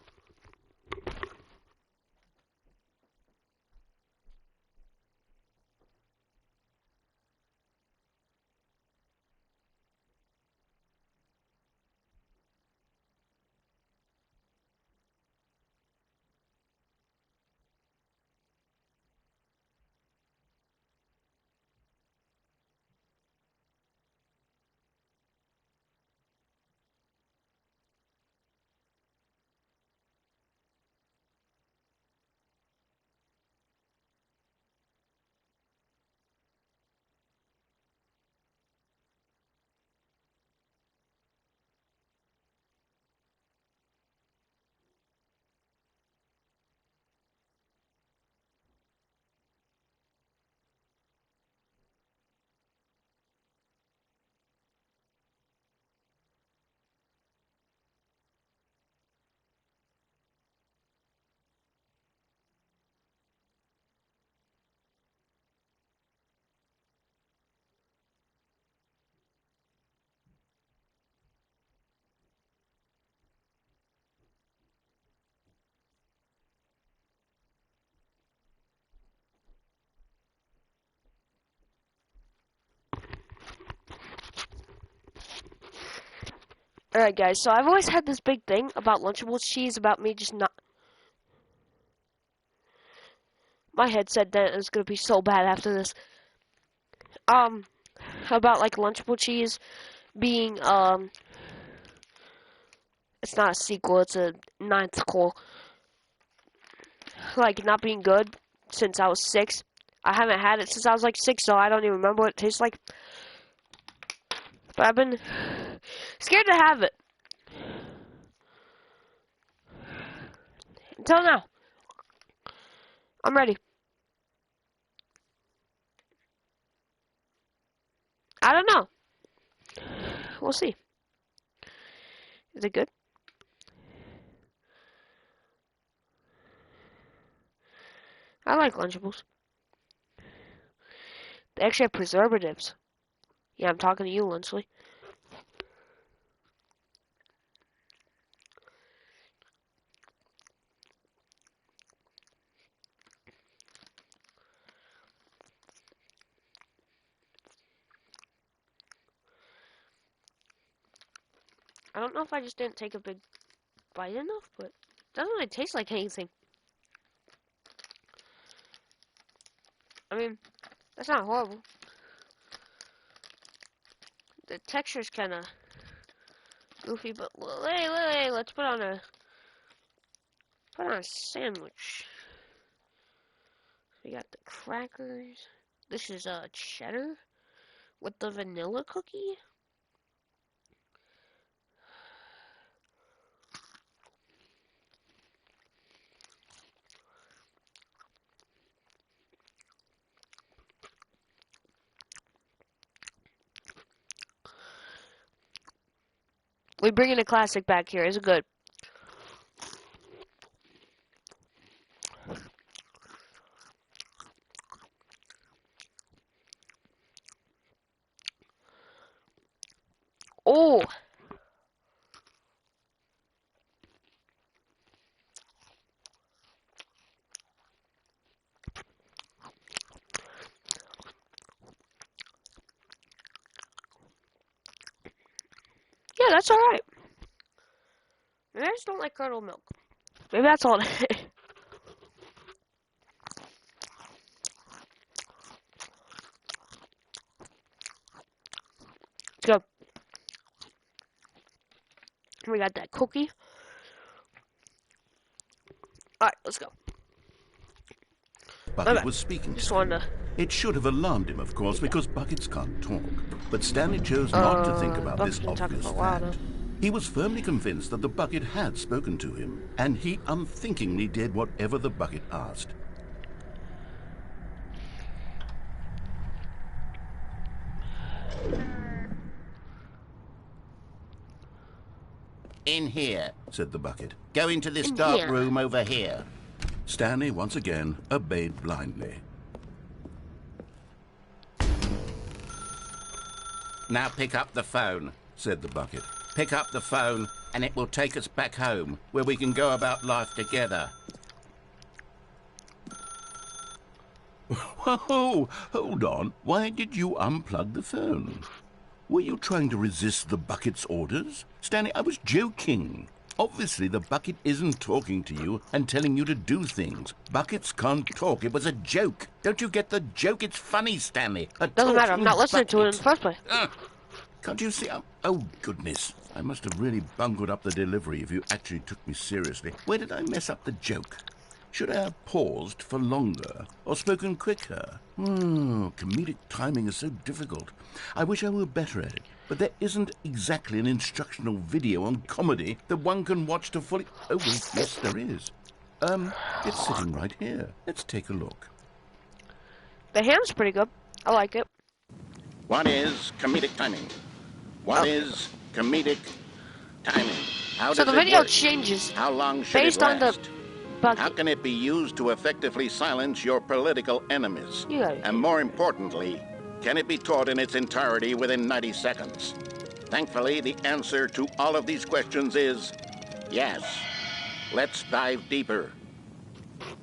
Alright guys, so I've always had this big thing about Lunchables cheese, about me just not... My head said that it was gonna be so bad after this. About like Lunchable cheese being, it's not a sequel, it's a ninth core. Like, not being good since I was 6. I haven't had it since I was like 6, so I don't even remember what it tastes like. But I've been scared to have it. Until now. I'm ready. I don't know. We'll see. Is it good? I like Lunchables. They actually have preservatives. Yeah, I'm talking to you, Linsley. I don't know if I just didn't take a big bite enough, but it doesn't really taste like anything. I mean, that's not horrible. The texture's kind of goofy, but hey, let's put on a sandwich. We got the crackers. This is cheddar with the vanilla cookie. We bringing a classic back here. Is it good? Oh! Yeah, that's alright. Maybe I just don't like curdled milk. Maybe that's all it is. Let's go. We got that cookie. Alright, let's go. Bucket was speaking Just to wanted him. to... It should have alarmed him, of course, because buckets can't talk. But Stanley chose not to think about Bucket's this been talking obvious for a while fact. now. He was firmly convinced that the bucket had spoken to him, and he unthinkingly did whatever the bucket asked. In here. Said the bucket. Go into this In dark here. room over here. Stanley once again obeyed blindly. Now pick up the phone. Said the bucket. Pick up the phone and it will take us back home, where we can go about life together. Whoa, hold on. Why did you unplug the phone? Were you trying to resist the bucket's orders? Stanley, I was joking. Obviously, the bucket isn't talking to you and telling you to do things. Buckets can't talk. It was a joke. Don't you get the joke? It's funny, Stanley. Doesn't matter, I'm not listening to it in the first place. Can't you see? Oh, goodness. I must have really bungled up the delivery if you actually took me seriously. Where did I mess up the joke? Should I have paused for longer or spoken quicker? Comedic timing is so difficult. I wish I were better at it, but there isn't exactly an instructional video on comedy that one can watch to fully... Oh, wait, yes, there is. It's sitting right here. Let's take a look. The ham's pretty good. I like it. What is comedic timing? What is comedic timing? How So does the it video work? changes How long should based it on the last? bucket. How can it be used to effectively silence your political enemies? You got it. And more importantly, can it be taught in its entirety within 90 seconds? Thankfully, the answer to all of these questions is yes. Let's dive deeper.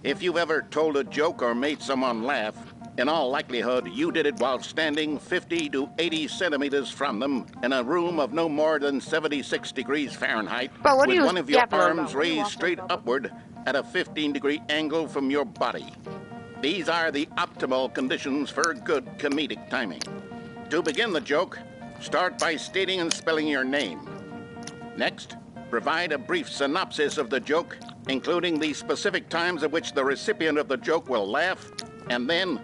If you've ever told a joke or made someone laugh, in all likelihood, you did it while standing 50 to 80 centimeters from them in a room of no more than 76 degrees Fahrenheit, Bro, what are with you one of your yapping on arms about? What are you raised waffling straight about? upward at a 15-degree angle from your body. These are the optimal conditions for good comedic timing. To begin the joke, start by stating and spelling your name. Next, provide a brief synopsis of the joke, including the specific times at which the recipient of the joke will laugh, and then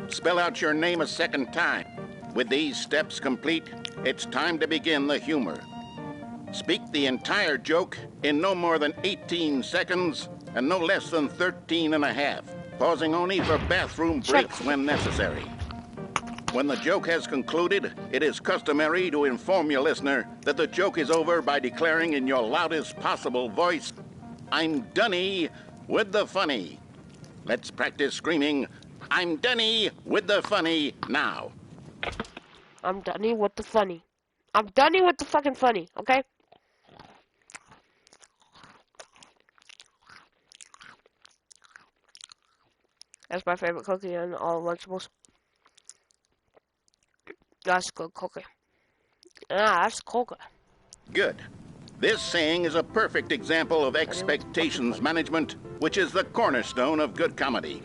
spell out your name a second time. With these steps complete, it's time to begin the humor. Speak the entire joke in no more than 18 seconds and no less than 13 and a half, pausing only for bathroom breaks when necessary. When the joke has concluded, it is customary to inform your listener that the joke is over by declaring in your loudest possible voice, "I'm Dunny with the funny." Let's practice screaming, "I'm Dunny with the funny" now. I'm done with the funny. I'm done with the fucking funny, okay? That's my favorite cookie and all Lunchables. That's a good cookie. Ah, that's cookie. Good. This saying is a perfect example of expectations management, which is the cornerstone of good comedy.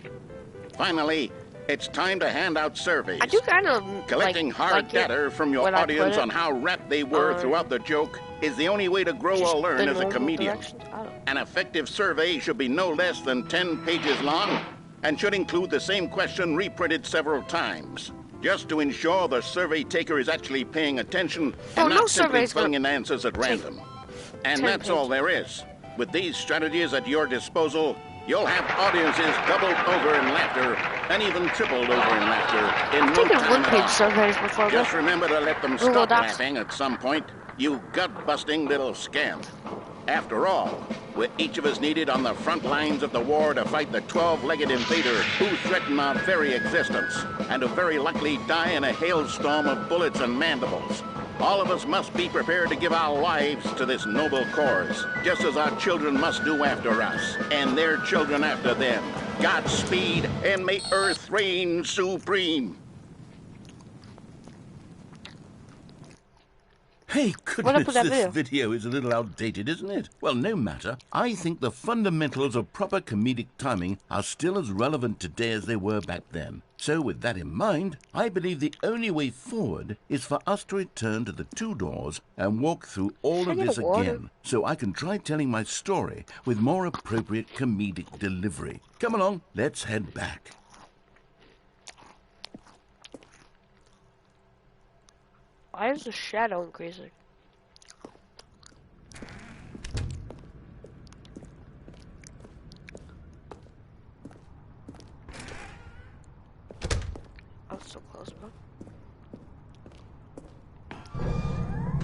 Finally, it's time to hand out surveys. I do kind of Collecting hard data from your audience on how rapt they were throughout the joke is the only way to grow or learn as a comedian. An effective survey should be no less than 10 pages long and should include the same question reprinted several times, just to ensure the survey taker is actually paying attention and not simply filling in answers at random. And that's all there is. With these strategies at your disposal, you'll have audiences doubled over in laughter and even tripled over in laughter in no time at all. Just remember to let them stop laughing at some point, you gut-busting little scamp. After all, we're each of us needed on the front lines of the war to fight the 12-legged invader who threatened our very existence, and who very likely die in a hailstorm of bullets and mandibles. All of us must be prepared to give our lives to this noble cause, just as our children must do after us, and their children after them. Godspeed, and may Earth reign supreme. Hey, goodness, this video is a little outdated, isn't it? Well, no matter. I think the fundamentals of proper comedic timing are still as relevant today as they were back then. So with that in mind, I believe the only way forward is for us to return to the two doors and walk through all of this again, so I can try telling my story with more appropriate comedic delivery. Come along, let's head back. Why is the shadow increasing? I'm so close, bro.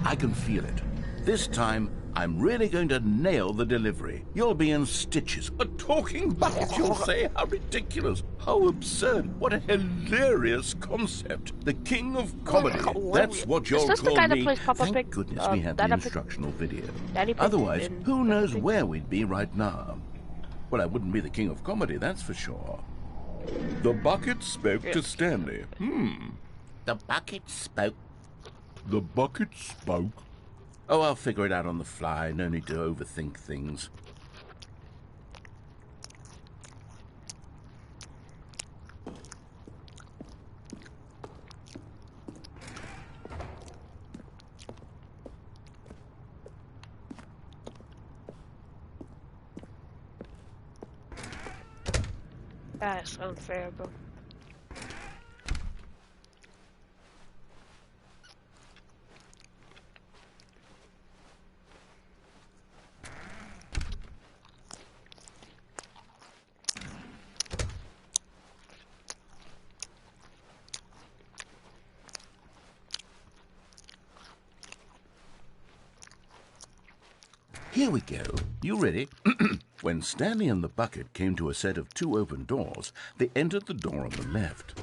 I can feel it. This time, I'm really going to nail the delivery. You'll be in stitches. A talking bucket, you'll say? How ridiculous. How absurd. What a hilarious concept. The king of comedy. That's what you'll call me. Thank goodness we had the instructional video. Otherwise, who knows where we'd be right now. Well, I wouldn't be the king of comedy, that's for sure. The bucket spoke to Stanley. The bucket spoke. The bucket spoke. Oh, I'll figure it out on the fly. No need to overthink things. That's unfair, bro. Here we go. You ready? When Stanley and the bucket came to a set of two open doors, they entered the door on the left.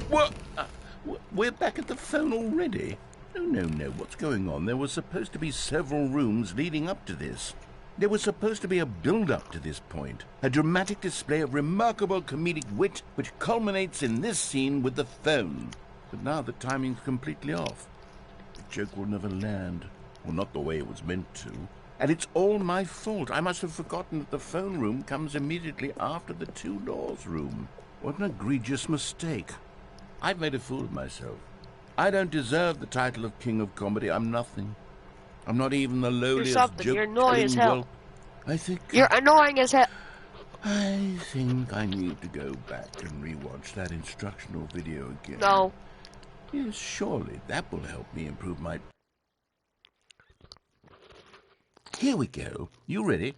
What? We're back at the phone already? No. What's going on? There were supposed to be several rooms leading up to this. There was supposed to be a build-up to this point, a dramatic display of remarkable comedic wit which culminates in this scene with the phone. But now the timing's completely off. The joke will never land, or not the way it was meant to. And it's all my fault. I must have forgotten that the phone room comes immediately after the two doors room. What an egregious mistake. I've made a fool of myself. I don't deserve the title of King of Comedy. I'm nothing. I'm not even the lowliest joke. You're annoying as hell. Well, I think... You're annoying as hell. I think I need to go back and rewatch that instructional video again. No. Yes, surely that will help me improve my... Here we go. You ready?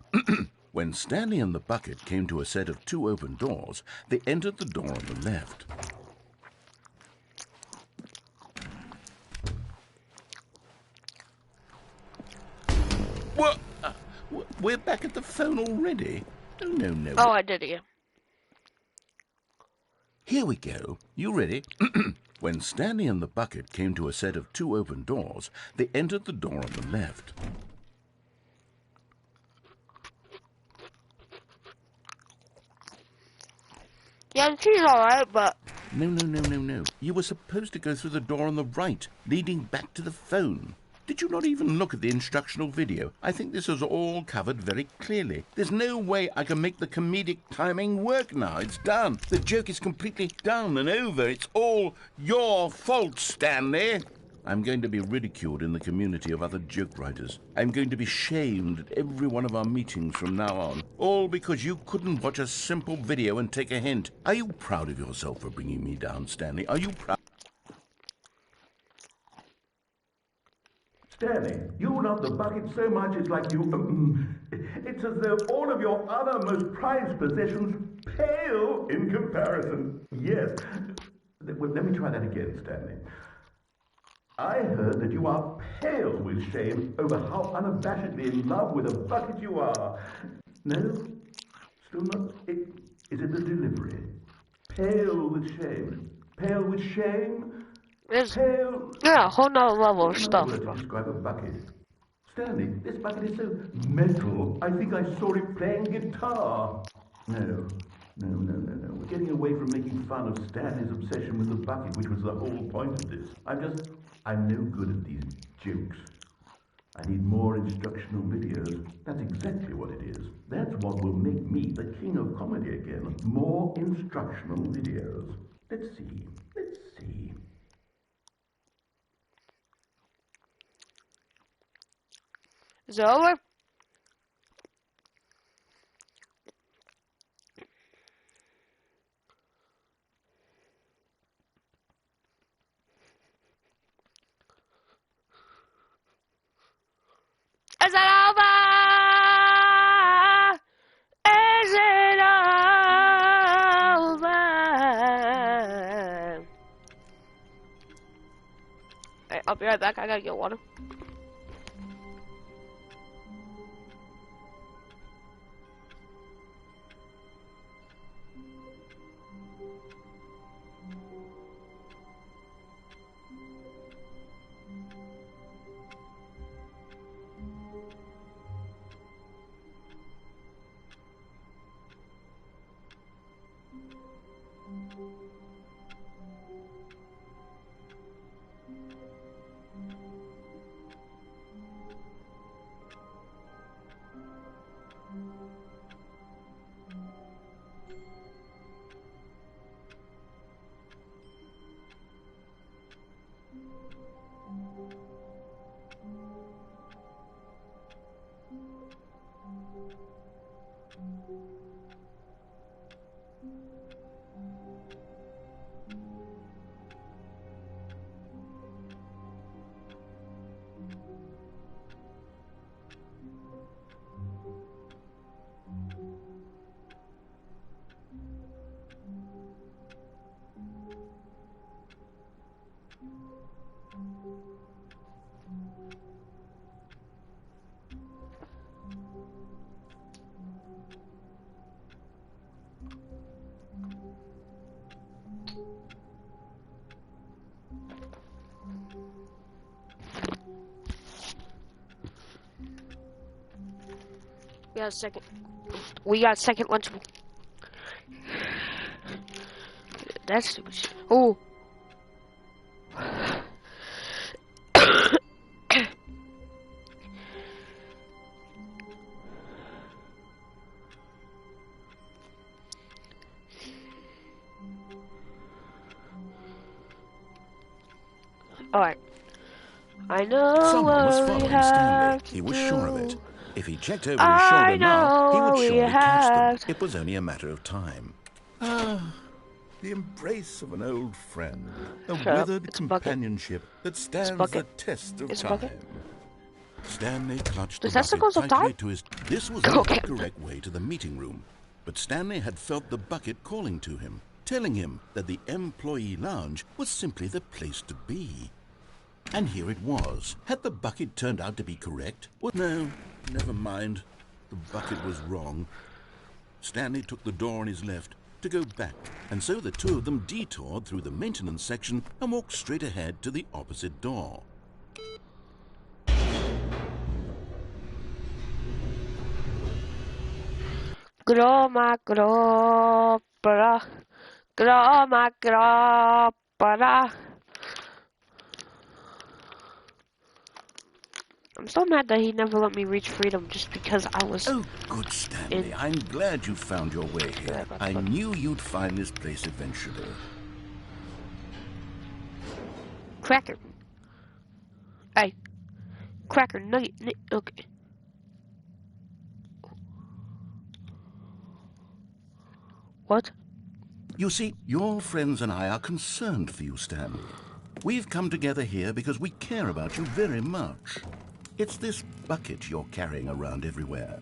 When Stanley and the bucket came to a set of two open doors, they entered the door on the left. What? We're back at the phone already? No, no. Oh, I did it. Yeah. Here we go. You ready? When Stanley and the bucket came to a set of 2 open doors, they entered the door on the left. Yeah, she's alright, but No. You were supposed to go through the door on the right, leading back to the phone. Did you not even look at the instructional video? I think this is all covered very clearly. There's no way I can make the comedic timing work now. It's done. The joke is completely done and over. It's all your fault, Stanley. I'm going to be ridiculed in the community of other joke writers. I'm going to be shamed at every one of our meetings from now on. All because you couldn't watch a simple video and take a hint. Are you proud of yourself for bringing me down, Stanley? Are you proud? Stanley, you love the bucket so much it's like you... it's as though all of your other most prized possessions pale in comparison. Yes. Well, let me try that again, Stanley. I heard that you are pale with shame over how unabashedly in love with a bucket you are. No? Still not? Is it the delivery? Pale with shame. Pale with shame? there's Pale... yeah, a whole nother level of Another stuff. word to describe a bucket. Stanley, this bucket is so metal. I think I saw it playing guitar. No. We're getting away from making fun of Stanley's obsession with the bucket, which was the whole point of this. I'm no good at these jokes. I need more instructional videos. That's exactly what it is. That's what will make me the king of comedy again. More instructional videos. Let's see. Is it over? Is it over? Is it over? Alright, I'll be right back. I gotta get water. We got second lunch. That's stupid shit. Oh. Alright. I know Someone was what we following have Stanley. to He was do. sure of it. If he checked over his shoulder now, he would surely catch them. It was only a matter of time. Ah, the embrace of an old friend. A withered companionship that stands the test of time. Stanley clutched the bucket tightly to his... This was not the correct way to the meeting room. But Stanley had felt the bucket calling to him, telling him that the employee lounge was simply the place to be. And here it was. Had the bucket turned out to be correct? Well, no, never mind. The bucket was wrong. Stanley took the door on his left to go back, and so the two of them detoured through the maintenance section and walked straight ahead to the opposite door. Groma, gropara. Groma, gropara. I'm so mad that he never let me reach freedom just because I was... Oh, good, Stanley. I'm glad you found your way here. I knew you'd find this place eventually. Cracker. Hey. Cracker, nugget, okay. What? You see, your friends and I are concerned for you, Stanley. We've come together here because we care about you very much. It's this bucket you're carrying around everywhere.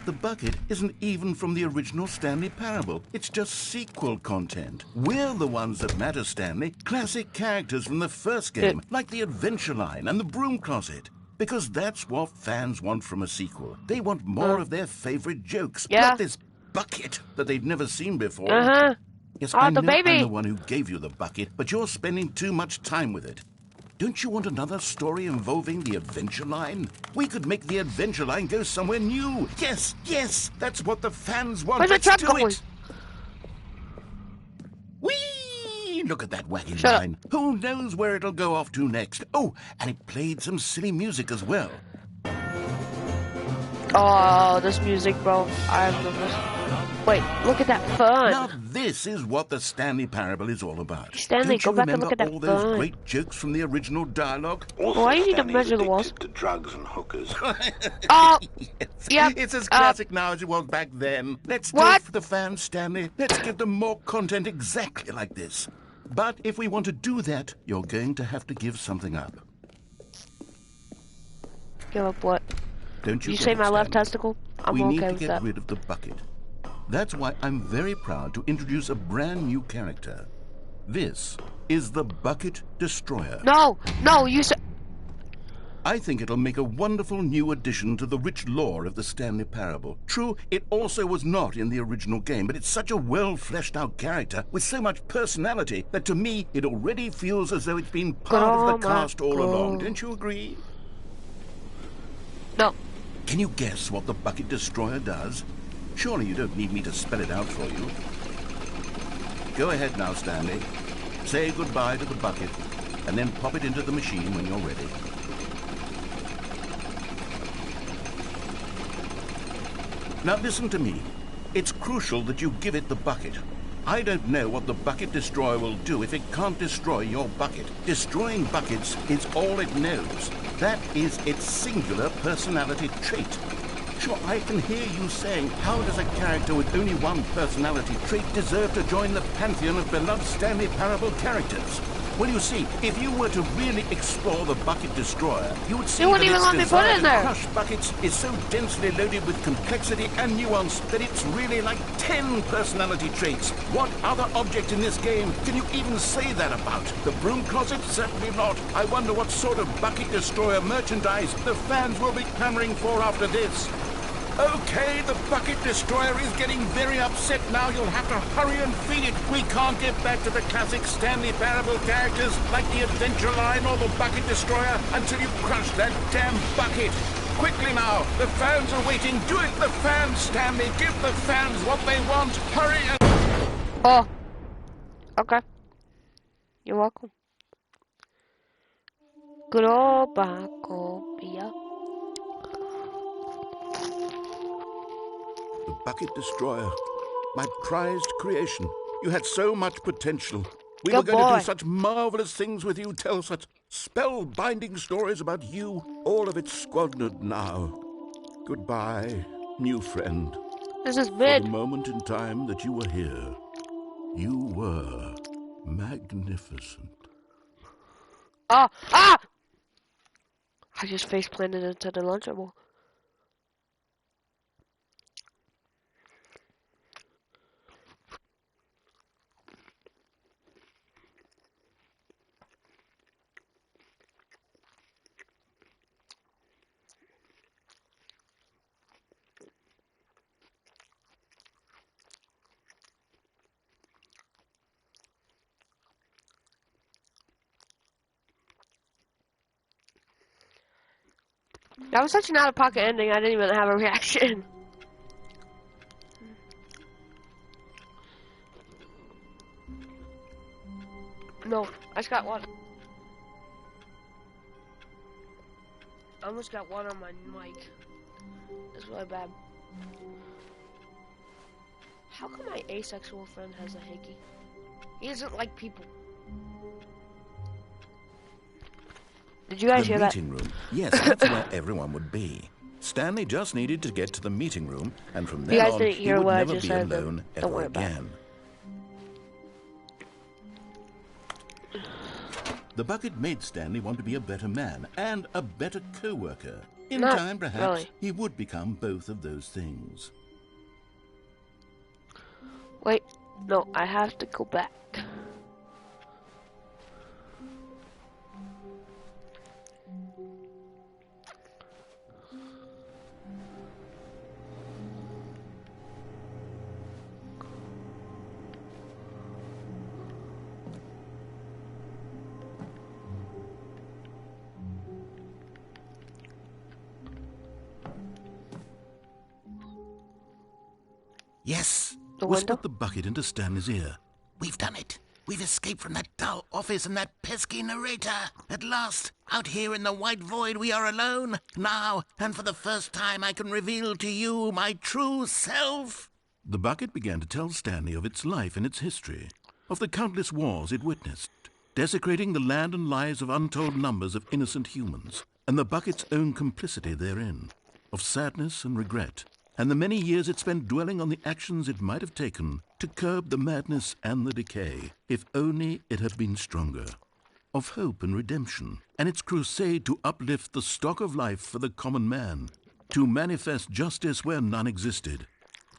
The bucket isn't even from the original Stanley Parable. It's just sequel content. We're the ones that matter, Stanley. Classic characters from the first game, like the Adventure Line and the Broom Closet. Because that's what fans want from a sequel. They want more of their favorite jokes, not this bucket that they've never seen before. Yes, I know I'm the one who gave you the bucket, but you're spending too much time with it. Don't you want another story involving the Adventure Line? We could make the Adventure Line go somewhere new. Yes, yes, that's what the fans want. Where's the truck going? Whee! Look at that wacky line. Who knows where it'll go off to next? Oh, and it played some silly music as well. Oh, this music, bro. I love this. Wait, look at that fun. Now this is what the Stanley Parable is all about. Stanley, go back and look at that all those great jokes from the original dialogue? Also, why do you need to measure the walls? To drugs and hookers. Oh, yes. It's as classic now as it was back then. Let's do it for the fans, Stanley. Let's give them more content exactly like this. But if we want to do that, you're going to have to give something up. Give up what? Don't you? You say my left testicle? I'm okay with that. We need to get rid of the bucket. That's why I'm very proud to introduce a brand new character. This is the Bucket Destroyer. No, you said... I think it'll make a wonderful new addition to the rich lore of the Stanley Parable. True, it also was not in the original game, but it's such a well-fleshed-out character with so much personality that to me it already feels as though it's been part of the cast all along. Don't you agree? No. Can you guess what the Bucket Destroyer does? Surely you don't need me to spell it out for you. Go ahead now, Stanley. Say goodbye to the bucket, and then pop it into the machine when you're ready. Now listen to me. It's crucial that you give it the bucket. I don't know what the Bucket Destroyer will do if it can't destroy your bucket. Destroying buckets is all it knows. That is its singular personality trait. Sure, I can hear you saying, how does a character with only one personality trait deserve to join the pantheon of beloved Stanley Parable characters? Well, you see, if you were to really explore the Bucket Destroyer, you would see that its desire to crush buckets is so densely loaded with complexity and nuance that it's really like 10 personality traits. What other object in this game can you even say that about? The Broom Closet? Certainly not. I wonder what sort of Bucket Destroyer merchandise the fans will be clamoring for after this. Okay, the Bucket Destroyer is getting very upset now. You'll have to hurry and feed it. We can't get back to the classic Stanley Parable characters like the Adventure Line or the Bucket Destroyer until you crush that damn bucket. Quickly now, the fans are waiting. Do it, the fans, Stanley. Give the fans what they want. Hurry and... Oh. Okay. You're welcome. Grobacopia. The Bucket Destroyer, my prized creation. You had so much potential. We were going to do such marvelous things with you, tell such spellbinding stories about you. All of it squandered now. Goodbye, new friend. This is mid. For the moment in time that you were here, you were magnificent. Ah! I just face planted into the Lunchable. That was such an out-of-pocket ending, I didn't even have a reaction. No, I just got one. I almost got one on my mic. That's really bad. How come my asexual friend has a hickey? He doesn't like people. Did you guys hear that? The meeting room. Yes, that's where everyone would be. Stanley just needed to get to the meeting room, and from then on, he would never be alone ever again. The bucket made Stanley want to be a better man and a better co-worker. In time, perhaps, he would become both of those things. Wait, no, I have to go back. Yes, whispered the bucket into Stanley's ear. We've done it. We've escaped from that dull office and that pesky narrator. At last, out here in the white void, we are alone. Now, and for the first time, I can reveal to you my true self. The bucket began to tell Stanley of its life and its history, of the countless wars it witnessed, desecrating the land and lives of untold numbers of innocent humans, and the bucket's own complicity therein, of sadness and regret, and the many years it spent dwelling on the actions it might have taken to curb the madness and the decay, if only it had been stronger, of hope and redemption, and its crusade to uplift the stock of life for the common man, to manifest justice where none existed,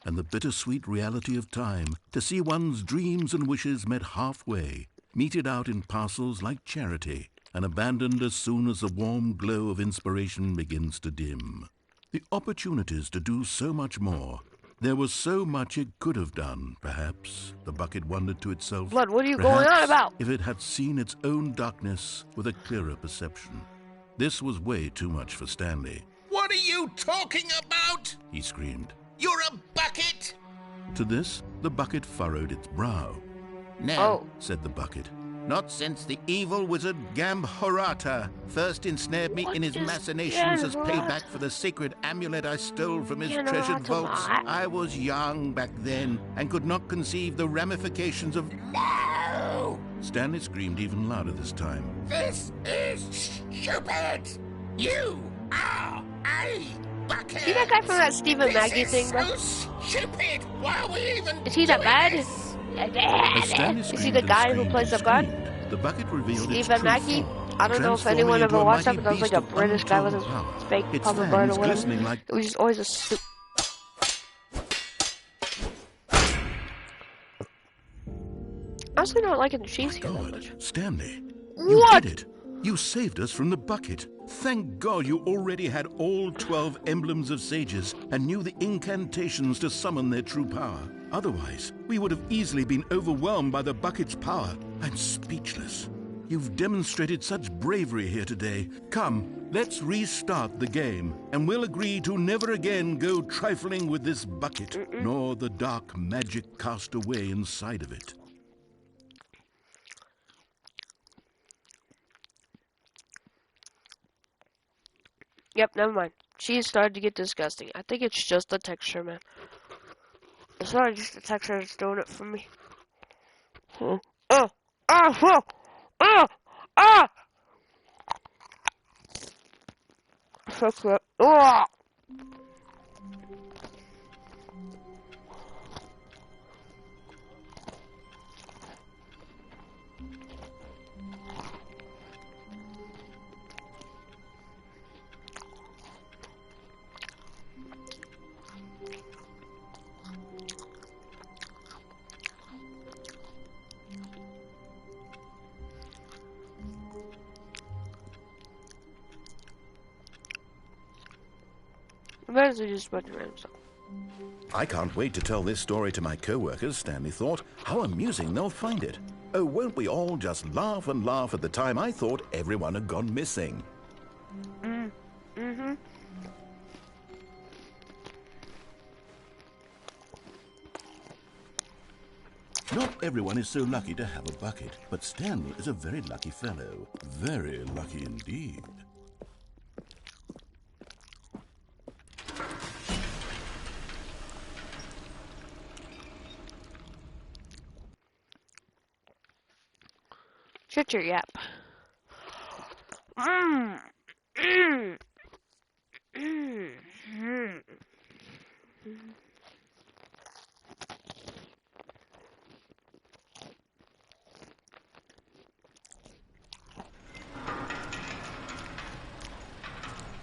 and the bittersweet reality of time, to see one's dreams and wishes met halfway, meted out in parcels like charity, and abandoned as soon as the warm glow of inspiration begins to dim. The opportunities to do so much more. There was so much it could have done, perhaps, the bucket wondered to itself. Blood, what are you going on about? If it had seen its own darkness with a clearer perception. This was way too much for Stanley. What are you talking about? He screamed. You're a bucket! To this, the bucket furrowed its brow. No, said the bucket. not since the evil wizard Gambhorata first ensnared me in his machinations as payback for the sacred amulet I stole from his treasured vaults. I was young back then and could not conceive the ramifications of... No! Stanley screamed even louder this time. This is stupid! You are a bucket! See that guy from that Stephen Maggie thing, bro? So stupid! Why are we even Is he that bad? Is he the guy who plays the gun? The bucket revealed Stephen Maggie? I don't know if anyone ever watched that, but that was like a British guy with a fake public bird or whatever. It was just always a I also don't like the cheese here that much. Stanley, What? You did it. You saved us from the bucket. Thank God you already had all 12 emblems of sages and knew the incantations to summon their true power. Otherwise, we would have easily been overwhelmed by the bucket's power. I'm speechless. You've demonstrated such bravery here today. Come, let's restart the game, and we'll agree to never again go trifling with this bucket, nor the dark magic cast away inside of it. Yep, never mind. Cheese started to get disgusting. I think it's just the texture, man. It's not just the texture that's doing it for me. So good. I can't wait to tell this story to my co-workers, Stanley thought. How amusing they'll find it. Oh, won't we all just laugh and laugh at the time I thought everyone had gone missing? Not everyone is so lucky to have a bucket, but Stanley is a very lucky fellow. Very lucky indeed. Shut your yap.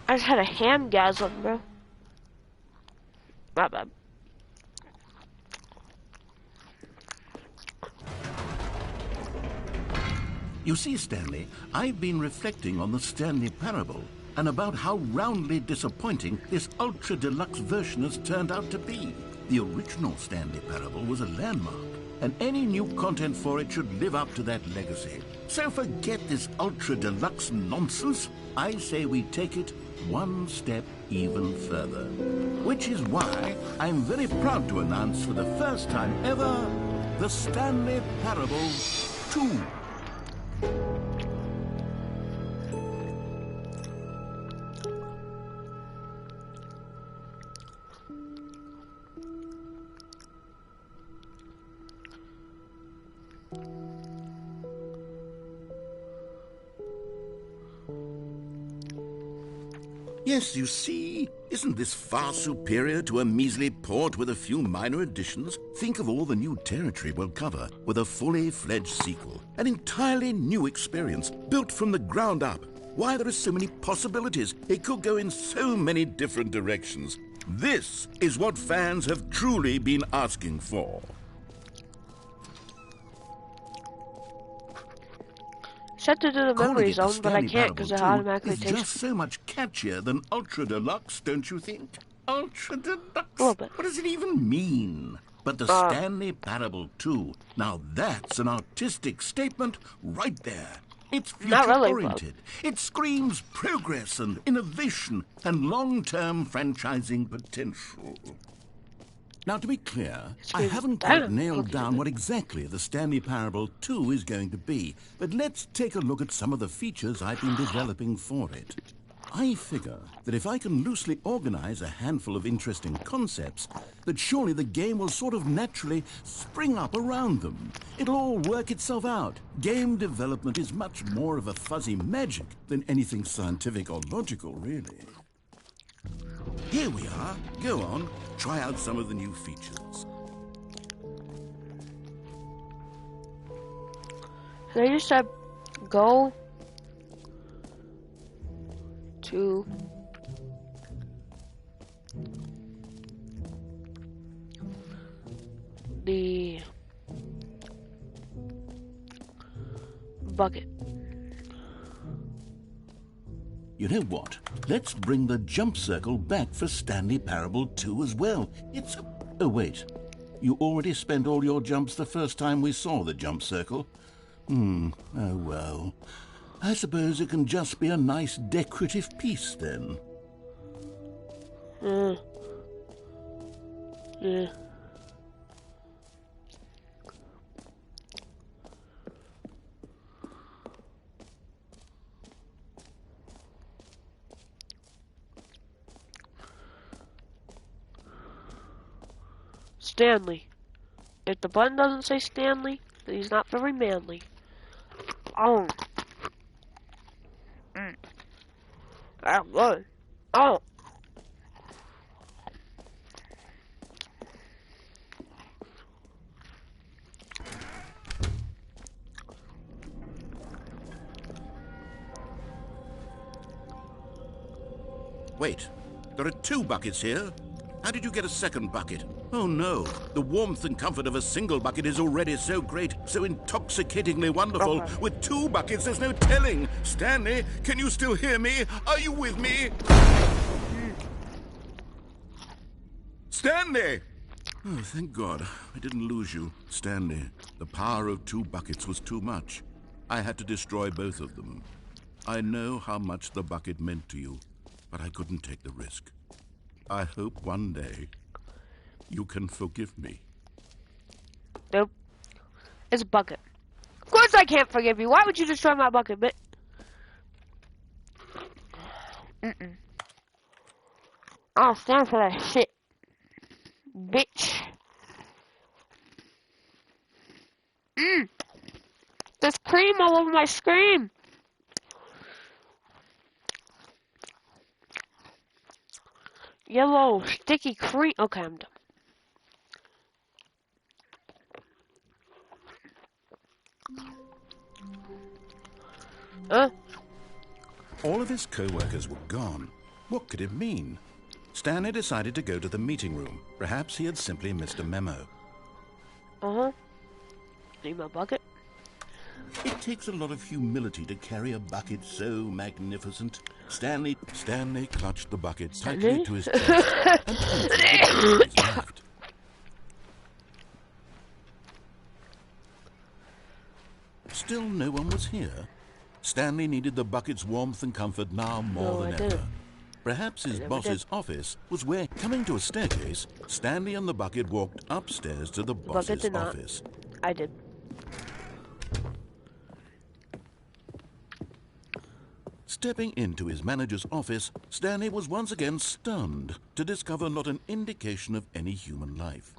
I just had a hamgasm, bro. My bad. You see, Stanley, I've been reflecting on the Stanley Parable and about how roundly disappointing this ultra deluxe version has turned out to be. The original Stanley Parable was a landmark, and any new content for it should live up to that legacy. So forget this ultra deluxe nonsense. I say we take it one step even further. Which is why I'm very proud to announce for the first time ever, the Stanley Parable 2. Yes, you see, isn't this far superior to a measly port with a few minor additions? Think of all the new territory we'll cover with a fully fledged sequel. An entirely new experience, built from the ground up. Why, there are so many possibilities. It could go in so many different directions. This is what fans have truly been asking for. Set to do the memory zone, but I Stanley can't because it Parable 2 automatically is takes. just so much catchier than Ultra Deluxe, don't you think? Ultra Deluxe? A little bit. What does it even mean? But the Stanley Parable 2, now that's an artistic statement right there. It's Not really, future-oriented. It screams progress and innovation and long-term franchising potential. Now, to be clear, I haven't quite nailed down what exactly the Stanley Parable 2 is going to be, but let's take a look at some of the features I've been developing for it. I figure that if I can loosely organize a handful of interesting concepts, that surely the game will sort of naturally spring up around them. It'll all work itself out. Game development is much more of a fuzzy magic than anything scientific or logical, really. Here we are. Go on, try out some of the new features. They just said go to the bucket. You know what? Let's bring the jump circle back for Stanley Parable 2 as well. It's... Oh, wait. You already spent all your jumps the first time we saw the jump circle? Oh, well. I suppose it can just be a nice decorative piece, then. Yeah. Stanley. If the button doesn't say Stanley, then he's not very manly. Oh. That's good. Oh. Wait, there are 2 buckets here. How did you get a second bucket? Oh no, the warmth and comfort of a single bucket is already so great, so intoxicatingly wonderful. With 2 buckets, there's no telling. Stanley, can you still hear me? Are you with me? Stanley! Oh, thank God, I didn't lose you. Stanley, the power of 2 buckets was too much. I had to destroy both of them. I know how much the bucket meant to you, but I couldn't take the risk. I hope one day you can forgive me. Nope. It's a bucket. Of course I can't forgive you. Why would you destroy my bucket, bitch? I don't stand for that shit, bitch. There's cream all over my screen. Yellow, sticky cream. Okay, I'm done. All of his co-workers were gone. What could it mean? Stanley decided to go to the meeting room. Perhaps he had simply missed a memo. Need my bucket? It takes a lot of humility to carry a bucket so magnificent. Stanley clutched the bucket tightly to his chest and to his left. Still no one was here. Stanley needed the bucket's warmth and comfort now more than ever. Perhaps his boss's office was where, coming to a staircase, Stanley and the bucket walked upstairs to the boss's office. I did. Stepping into his manager's office, Stanley was once again stunned to discover not an indication of any human life.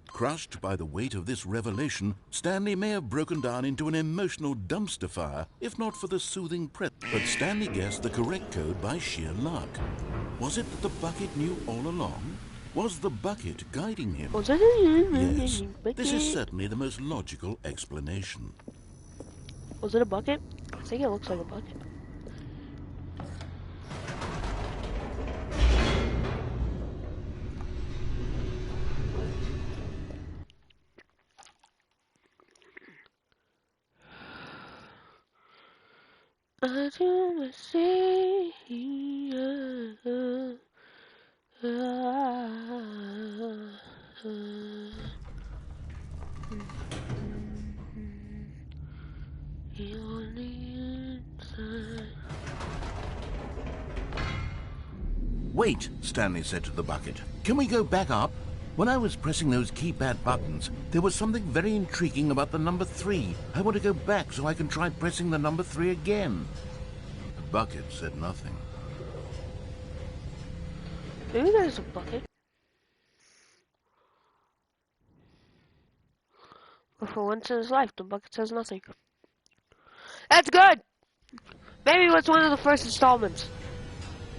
Crushed by the weight of this revelation, Stanley may have broken down into an emotional dumpster fire, if not for the soothing presence. But Stanley guessed the correct code by sheer luck. Was it that the bucket knew all along? Was the bucket guiding him? Yes, this is certainly the most logical explanation. Was it a bucket? I think it looks like a bucket. I do see Wait, Stanley said to the bucket. Can we go back up? When I was pressing those keypad buttons, there was something very intriguing about the number 3. I want to go back so I can try pressing the number 3 again. The bucket said nothing. Maybe there's a bucket. But for once in his life, the bucket says nothing. That's good! Maybe it was one of the first installments.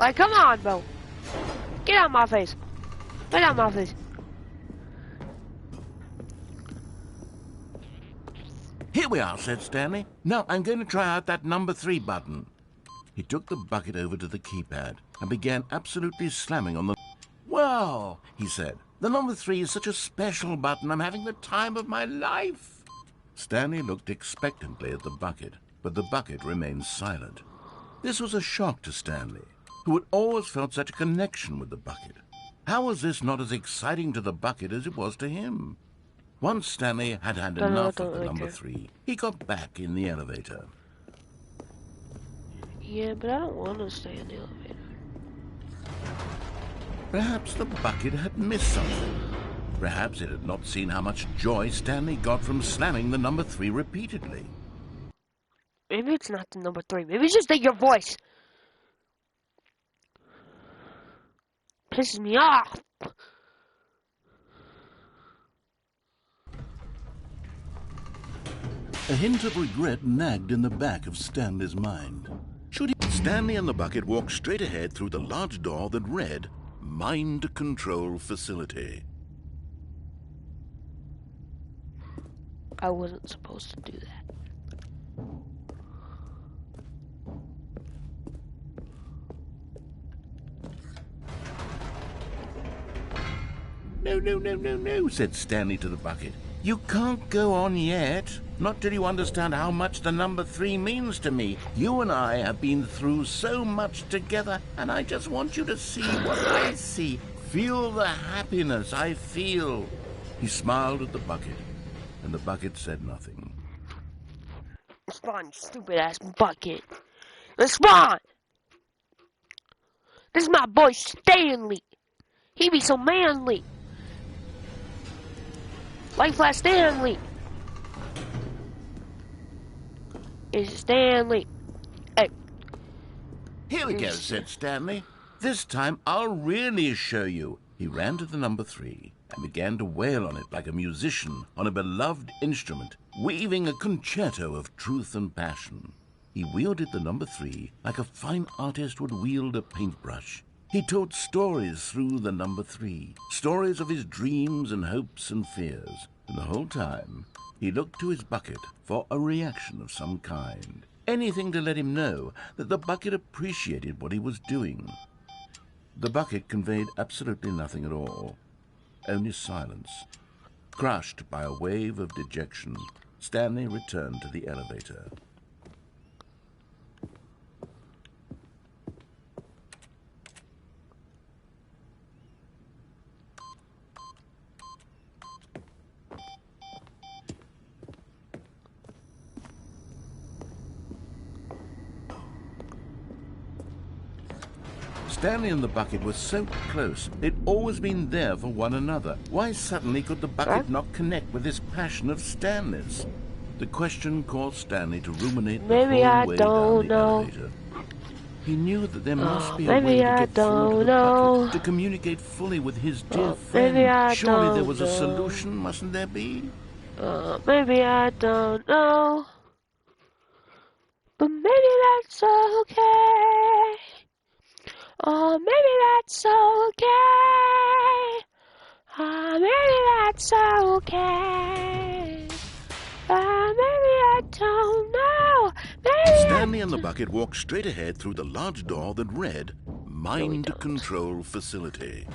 Like, come on, bro. Get out of my face. Get out of my face. Here we are, said Stanley. Now I'm going to try out that number 3 button. He took the bucket over to the keypad and began absolutely slamming on the... Wow, he said. The number 3 is such a special button. I'm having the time of my life. Stanley looked expectantly at the bucket, but the bucket remained silent. This was a shock to Stanley, who had always felt such a connection with the bucket. How was this not as exciting to the bucket as it was to him? Once Stanley had had enough of the number 3, he got back in the elevator. Yeah, but I don't want to stay in the elevator. Perhaps the bucket had missed something. Perhaps it had not seen how much joy Stanley got from slamming the number 3 repeatedly. Maybe it's not the number 3. Maybe it's just that your voice pisses me off. A hint of regret nagged in the back of Stanley's mind. Should he? Stanley and the bucket walked straight ahead through the large door that read, Mind Control Facility. I wasn't supposed to do that. No, said Stanley to the bucket. You can't go on yet. Not till you understand how much the number 3 means to me. You and I have been through so much together, and I just want you to see what I see. Feel the happiness I feel. He smiled at the bucket, and the bucket said nothing. Respond, you stupid ass bucket. Respond! This is my boy Stanley. He be so manly. Like Flat Stanley. It's Stanley. Hey. Here we go, said Stanley. This time I'll really show you. He ran to the number 3 and began to wail on it like a musician on a beloved instrument, weaving a concerto of truth and passion. He wielded the number 3 like a fine artist would wield a paintbrush. He told stories through the number 3, stories of his dreams and hopes and fears. And the whole time, he looked to his bucket for a reaction of some kind. Anything to let him know that the bucket appreciated what he was doing. The bucket conveyed absolutely nothing at all, only silence. Crushed by a wave of dejection, Stanley returned to the elevator. Stanley and the bucket were so close. They'd always been there for one another. Why suddenly could the bucket not connect with this passion of Stanley's? The question caused Stanley to ruminate the whole way down the elevator. He knew that there must be a way to get through to the bucket, to communicate fully with his dear friend. Surely there was a solution, mustn't there be? Maybe I don't know. But maybe that's okay. Oh, maybe that's okay. Oh, maybe that's okay. Maybe I don't know. Maybe Stanley and the bucket walked straight ahead through the large door that read, Mind Control Facility.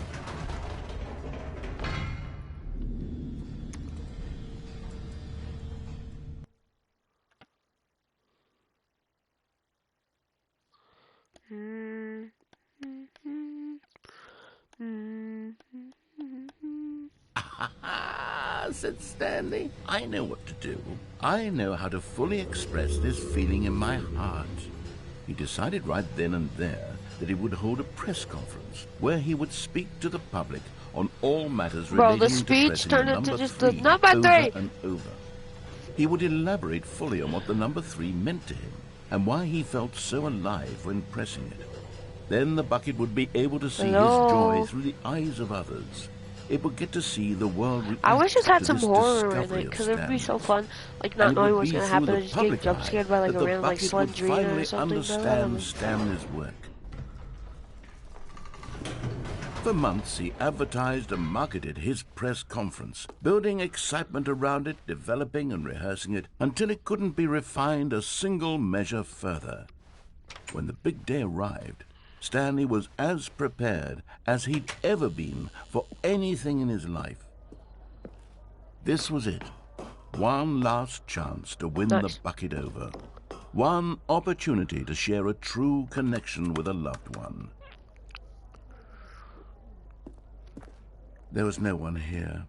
Said Stanley. I know what to do. I know how to fully express this feeling in my heart. He decided right then and there that he would hold a press conference where he would speak to the public on all matters relating the speech to pressing turned the into number just 3 the number over 3. and over. He would elaborate fully on what the number 3 meant to him and why he felt so alive when pressing it. Then the bucket would be able to see his joy through the eyes of others. It would get to see the world react. I wish it had some this horror in discovery it, of because it would be so Stanley's. fun, like not And it knowing would what's be gonna through happen the and just getting public jump eye scared by like that a the random like bucket would Slendrina or finally something. understand Stanley's work. For months, he advertised and marketed his press conference, building excitement around it, developing and rehearsing it, until it couldn't be refined a single measure further. When the big day arrived, Stanley was as prepared as he'd ever been for anything in his life. This was it. One last chance to win the bucket over. One opportunity to share a true connection with a loved one. There was no one here.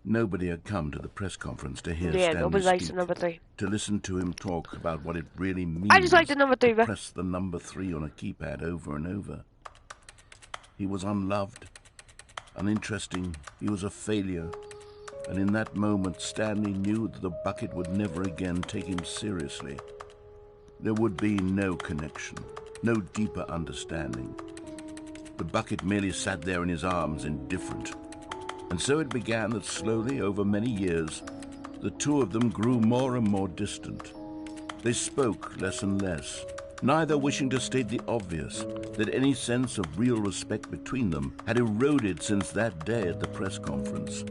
Nobody had come to the press conference to hear Stanley likes speak, the number 3. to listen to him talk about what it really means I just like the number 3, to press the number 3 on a keypad over and over. He was unloved, uninteresting, he was a failure, and in that moment Stanley knew that the bucket would never again take him seriously. There would be no connection, no deeper understanding. The bucket merely sat there in his arms, indifferent. And so it began that slowly, over many years, the two of them grew more and more distant. They spoke less and less, neither wishing to state the obvious, that any sense of real respect between them had eroded since that day at the press conference.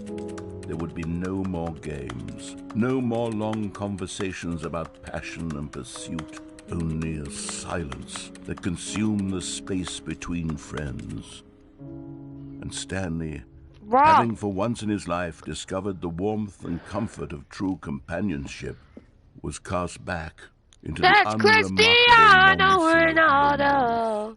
There would be no more games, no more long conversations about passion and pursuit, only a silence that consumed the space between friends. And Stanley, having for once in his life discovered the warmth and comfort of true companionship, was cast back into the unremarkable normalcy of Ronaldo.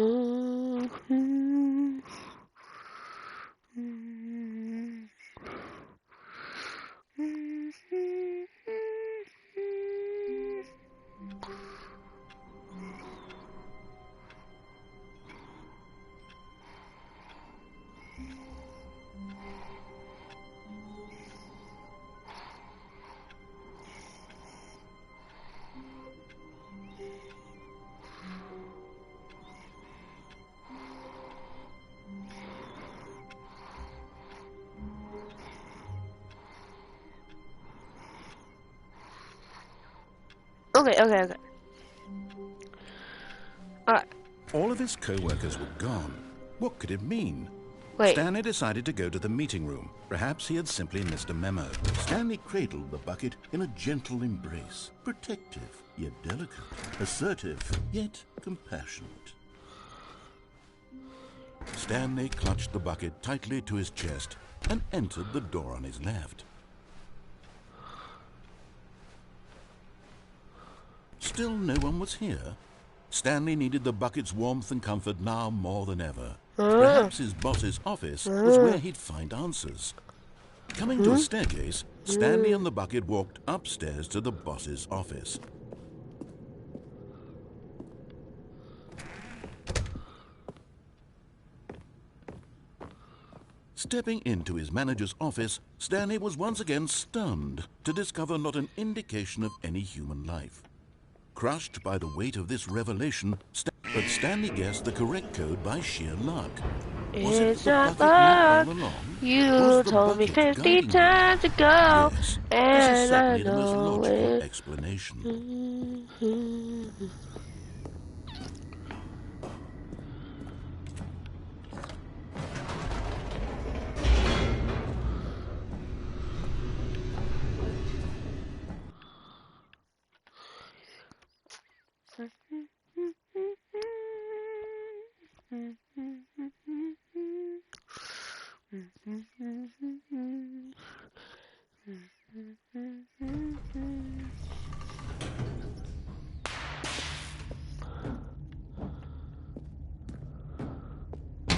Okay. Alright. All of his co-workers were gone. What could it mean? Wait. Stanley decided to go to the meeting room. Perhaps he had simply missed a memo. Stanley cradled the bucket in a gentle embrace. Protective, yet delicate. Assertive, yet compassionate. Stanley clutched the bucket tightly to his chest and entered the door on his left. Still no one was here. Stanley needed the bucket's warmth and comfort now more than ever. Perhaps his boss's office was where he'd find answers. Coming to a staircase, Stanley and the bucket walked upstairs to the boss's office. Stepping into his manager's office, Stanley was once again stunned to discover not an indication of any human life. Crushed by the weight of this revelation, but Stanley guessed the correct code by sheer luck. Was it It's the not bucket all luck. along? You Was the told me bucket 50 guiding him? times ago, Yes, this is and I certainly the most know logical it. explanation.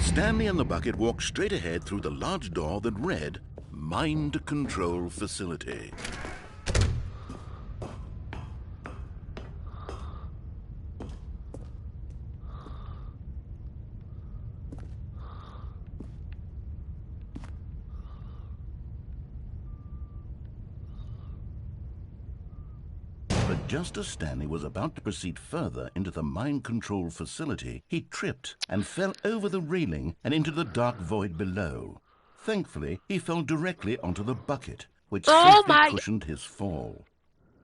Stanley and the bucket walked straight ahead through the large door that read, Mind Control Facility. But just as Stanley was about to proceed further into the mind control facility, he tripped and fell over the railing and into the dark void below. Thankfully, he fell directly onto the bucket, which safely cushioned his fall.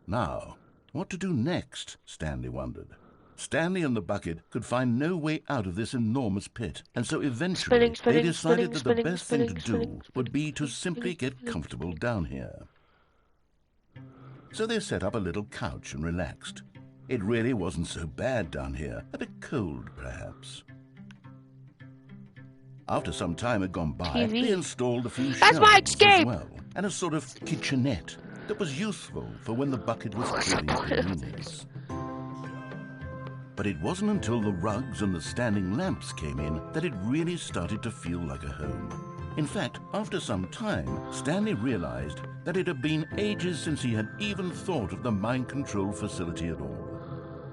Now, what to do next, Stanley wondered. Stanley and the bucket could find no way out of this enormous pit, and so eventually they decided that the best thing to do would be to simply get comfortable down here. So they set up a little couch and relaxed. It really wasn't so bad down here, a bit cold perhaps. After some time had gone by, they installed a few shelves as well, and a sort of kitchenette that was useful for when the bucket was clearing convenience. But it wasn't until the rugs and the standing lamps came in that it really started to feel like a home. In fact, after some time, Stanley realized that it had been ages since he had even thought of the mind control facility at all.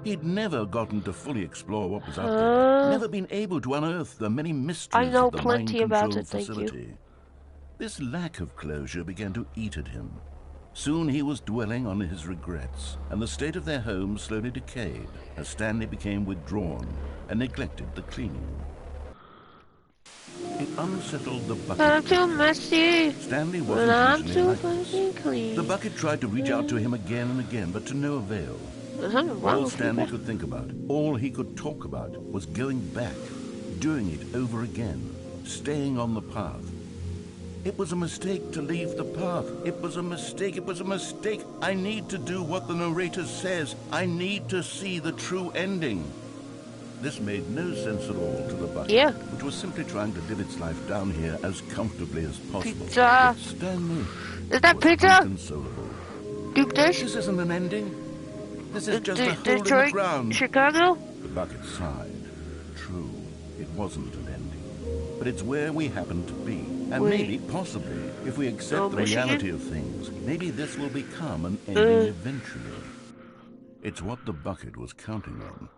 He'd never gotten to fully explore what was out there, never been able to unearth the many mysteries of the mind control facility. This lack of closure began to eat at him. Soon he was dwelling on his regrets, and the state of their home slowly decayed as Stanley became withdrawn and neglected the cleaning. It unsettled the bucket. I'm too messy. Stanley wasn't usually like this. Clean. The bucket tried to reach out to him again and again, but to no avail. All Stanley could think about, all he could talk about, was going back, doing it over again, staying on the path. It was a mistake to leave the path. It was a mistake. It was a mistake. I need to do what the narrator says. I need to see the true ending. This made no sense at all to the bucket, which was simply trying to live its life down here as comfortably as possible. Pizza. But Stanley Is that pizza? inconsolable. Deep dish? This isn't an ending. This is just a hole in the ground. Chicago? The bucket sighed. True. wasn't an ending. But it's where we happen to be. And Wait. maybe, possibly, if we accept No, the Michigan? reality of things, maybe this will become an ending eventually. It's what the bucket was counting on.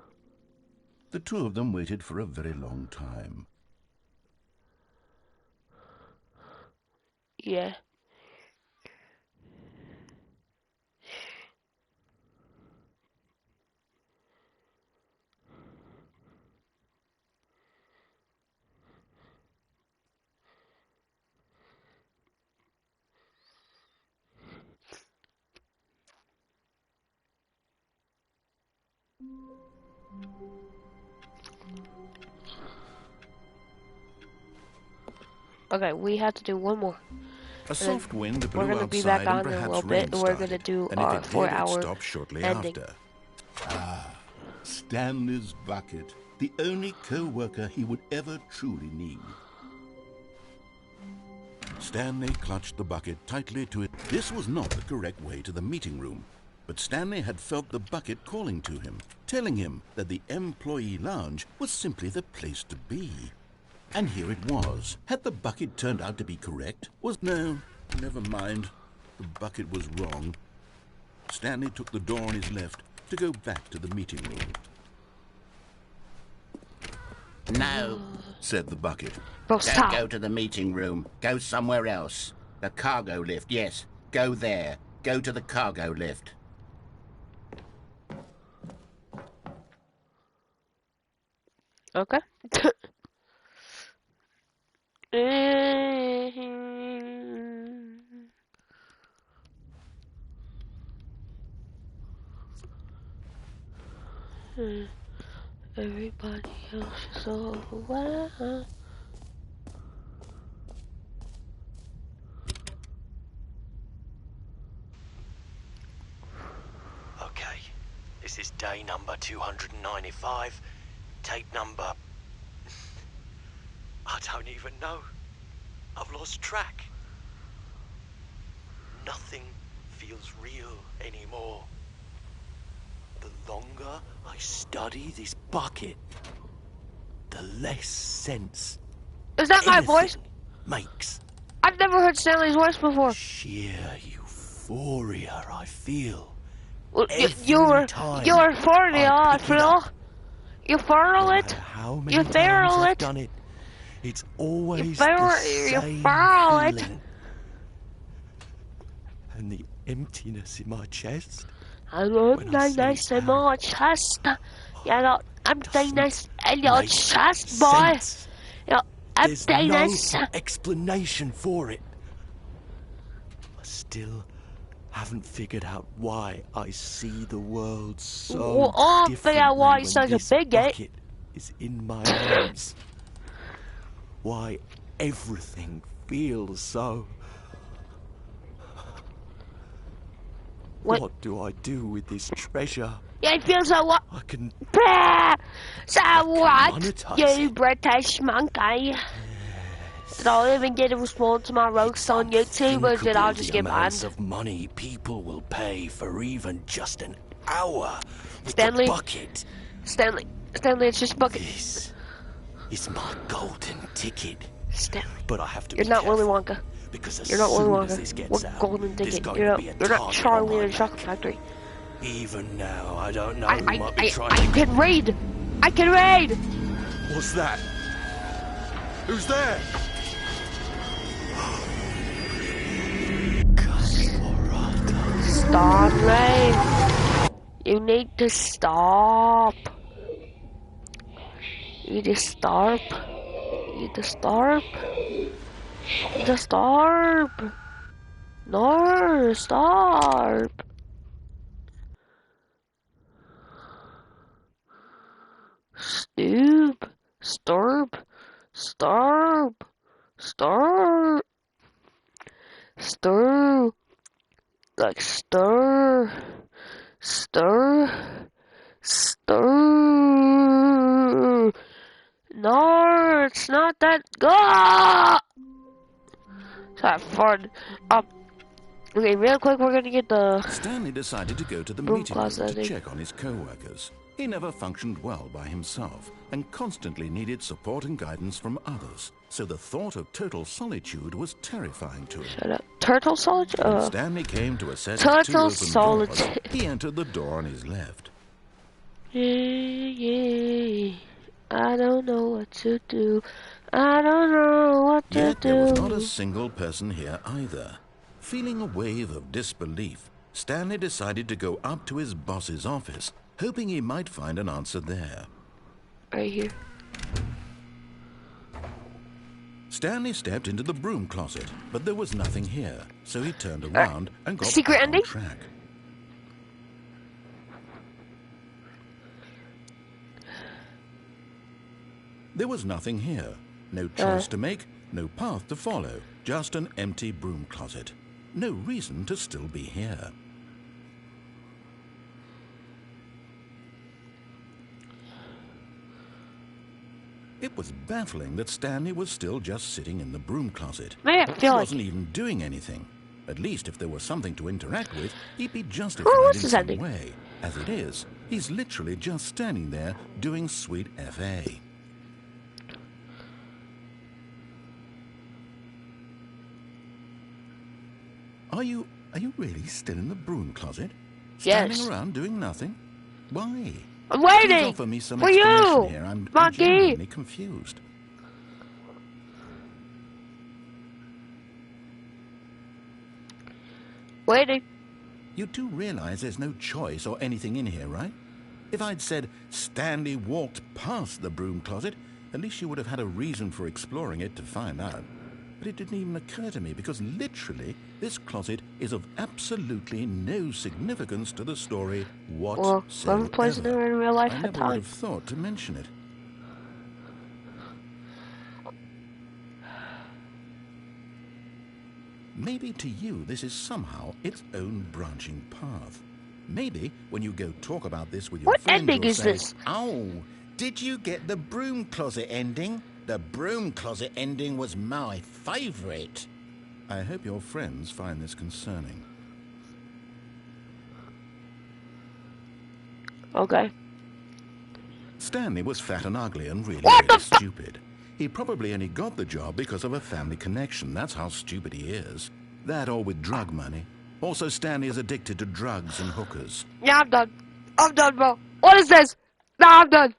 The two of them waited for a very long time. Yeah. Okay, we have to do one more. A soft wind We're blew gonna be back outside and on in a perhaps little rain bit, and we're started. gonna do And if our it did, 4-hour it stopped shortly ending. after. Stanley's bucket, the only co-worker he would ever truly need. Stanley clutched the bucket tightly to it. This was not the correct way to the meeting room, but Stanley had felt the bucket calling to him, telling him that the employee lounge was simply the place to be. And here it was. Had the bucket turned out to be correct? No, never mind. The bucket was wrong. Stanley took the door on his left to go back to the meeting room. No, Said the bucket. Bro, don't stop. go to the meeting room. Go somewhere else. The cargo lift, yes. Go there. Go to the cargo lift. Okay. Everybody else is overwhelmed. Okay, this is day number 295, tape number... I don't even know. I've lost track. Nothing feels real anymore. The longer I study this bucket, the less sense Is that my anything voice? makes. I've never heard Stanley's voice before. Sheer euphoria I feel. Well, Every you're time 40, I I pick it feel. up. You furl No it. matter how many You times furl I've it. done it, it's always You the same furl it. feeling. And the emptiness in my chest. I got When I nice say in my chest. You got doesn't emptiness in your make chest, boy. sense. You got There's no emptiness. explanation for it. I still haven't figured out why I see the world so Well, I'll figure differently out why when it's such a this bigot. bucket is in my arms. Why everything feels so... What do I do with this treasure? Yeah, it feels like what? I can... So what, monetize you it. British monkey? Did I even get a response to my roast on YouTube, or did I just get amounts banned? of money people will pay for even just an hour with Stanley? the bucket. Stanley, it's just bucket. This is my golden ticket. Stanley, But I have to you're be not Willy careful, Wonka. because as You're not Willy soon as Wonka. this gets What out, golden there's ticket? going You're to be a not target on Charlie my in the Chocolate back. Factory. Even now, I don't know who might be trying I to... can read. I can read. What's that? Who's there? Stanley, you need to stop. You need to stop. You need to stop. You need to stop. No, stop. Stoop. Stop. Stop. Stop. Stir. Like stir. Stir. Stir. No, it's not that good. Let's have fun. Okay, real quick, we're gonna get the Stanley decided to go to the broom meeting room closet, I to think. check on his co-workers. He never functioned well by himself and constantly needed support and guidance from others, so the thought of total solitude was terrifying to him. Shut up. Turtle solitude? When Stanley came to a set of two Turtle open doors, solitude. he entered the door on his left. Yeah. I don't know what to do. I don't know what to Yet do. there was not a single person here either. Feeling a wave of disbelief, Stanley decided to go up to his boss's office, hoping he might find an answer there. Right here. Stanley stepped into the broom closet, but there was nothing here, so he turned around and got Secret back ending? on track. There was nothing here. No choice to make, no path to follow, just an empty broom closet. No reason to still be here. It was baffling that Stanley was still just sitting in the broom closet. Man, I He feel like... wasn't even doing anything. At least if there was something to interact with, he'd be justified what's in this some ending? way. As it is, he's literally just standing there doing sweet FA. Are you really still in the broom closet? Yes. Standing around doing nothing? Why? I'm Please waiting offer me some for explanation you, here. I'm monkey. genuinely confused. Waiting. You do realize there's no choice or anything in here, right? If I'd said Stanley walked past the broom closet, at least you would have had a reason for exploring it to find out. But it didn't even occur to me because literally this closet is of absolutely no significance to the story Well, whatsoever. whoever plays it in real life I had never would time. have thought to mention it. Maybe to you this is somehow its own branching path. Maybe when you go talk about this with your What friends, ending you'll is say, this? "Oh, did you get the broom closet ending? The broom closet ending was my favourite." I hope your friends find this concerning. Okay. Stanley was fat and ugly and really, What really the fu- stupid. He probably only got the job because of a family connection. That's how stupid he is. That or with drug money. Also, Stanley is addicted to drugs and hookers. Yeah, I'm done. I'm done, bro. What is this? Nah, I'm done.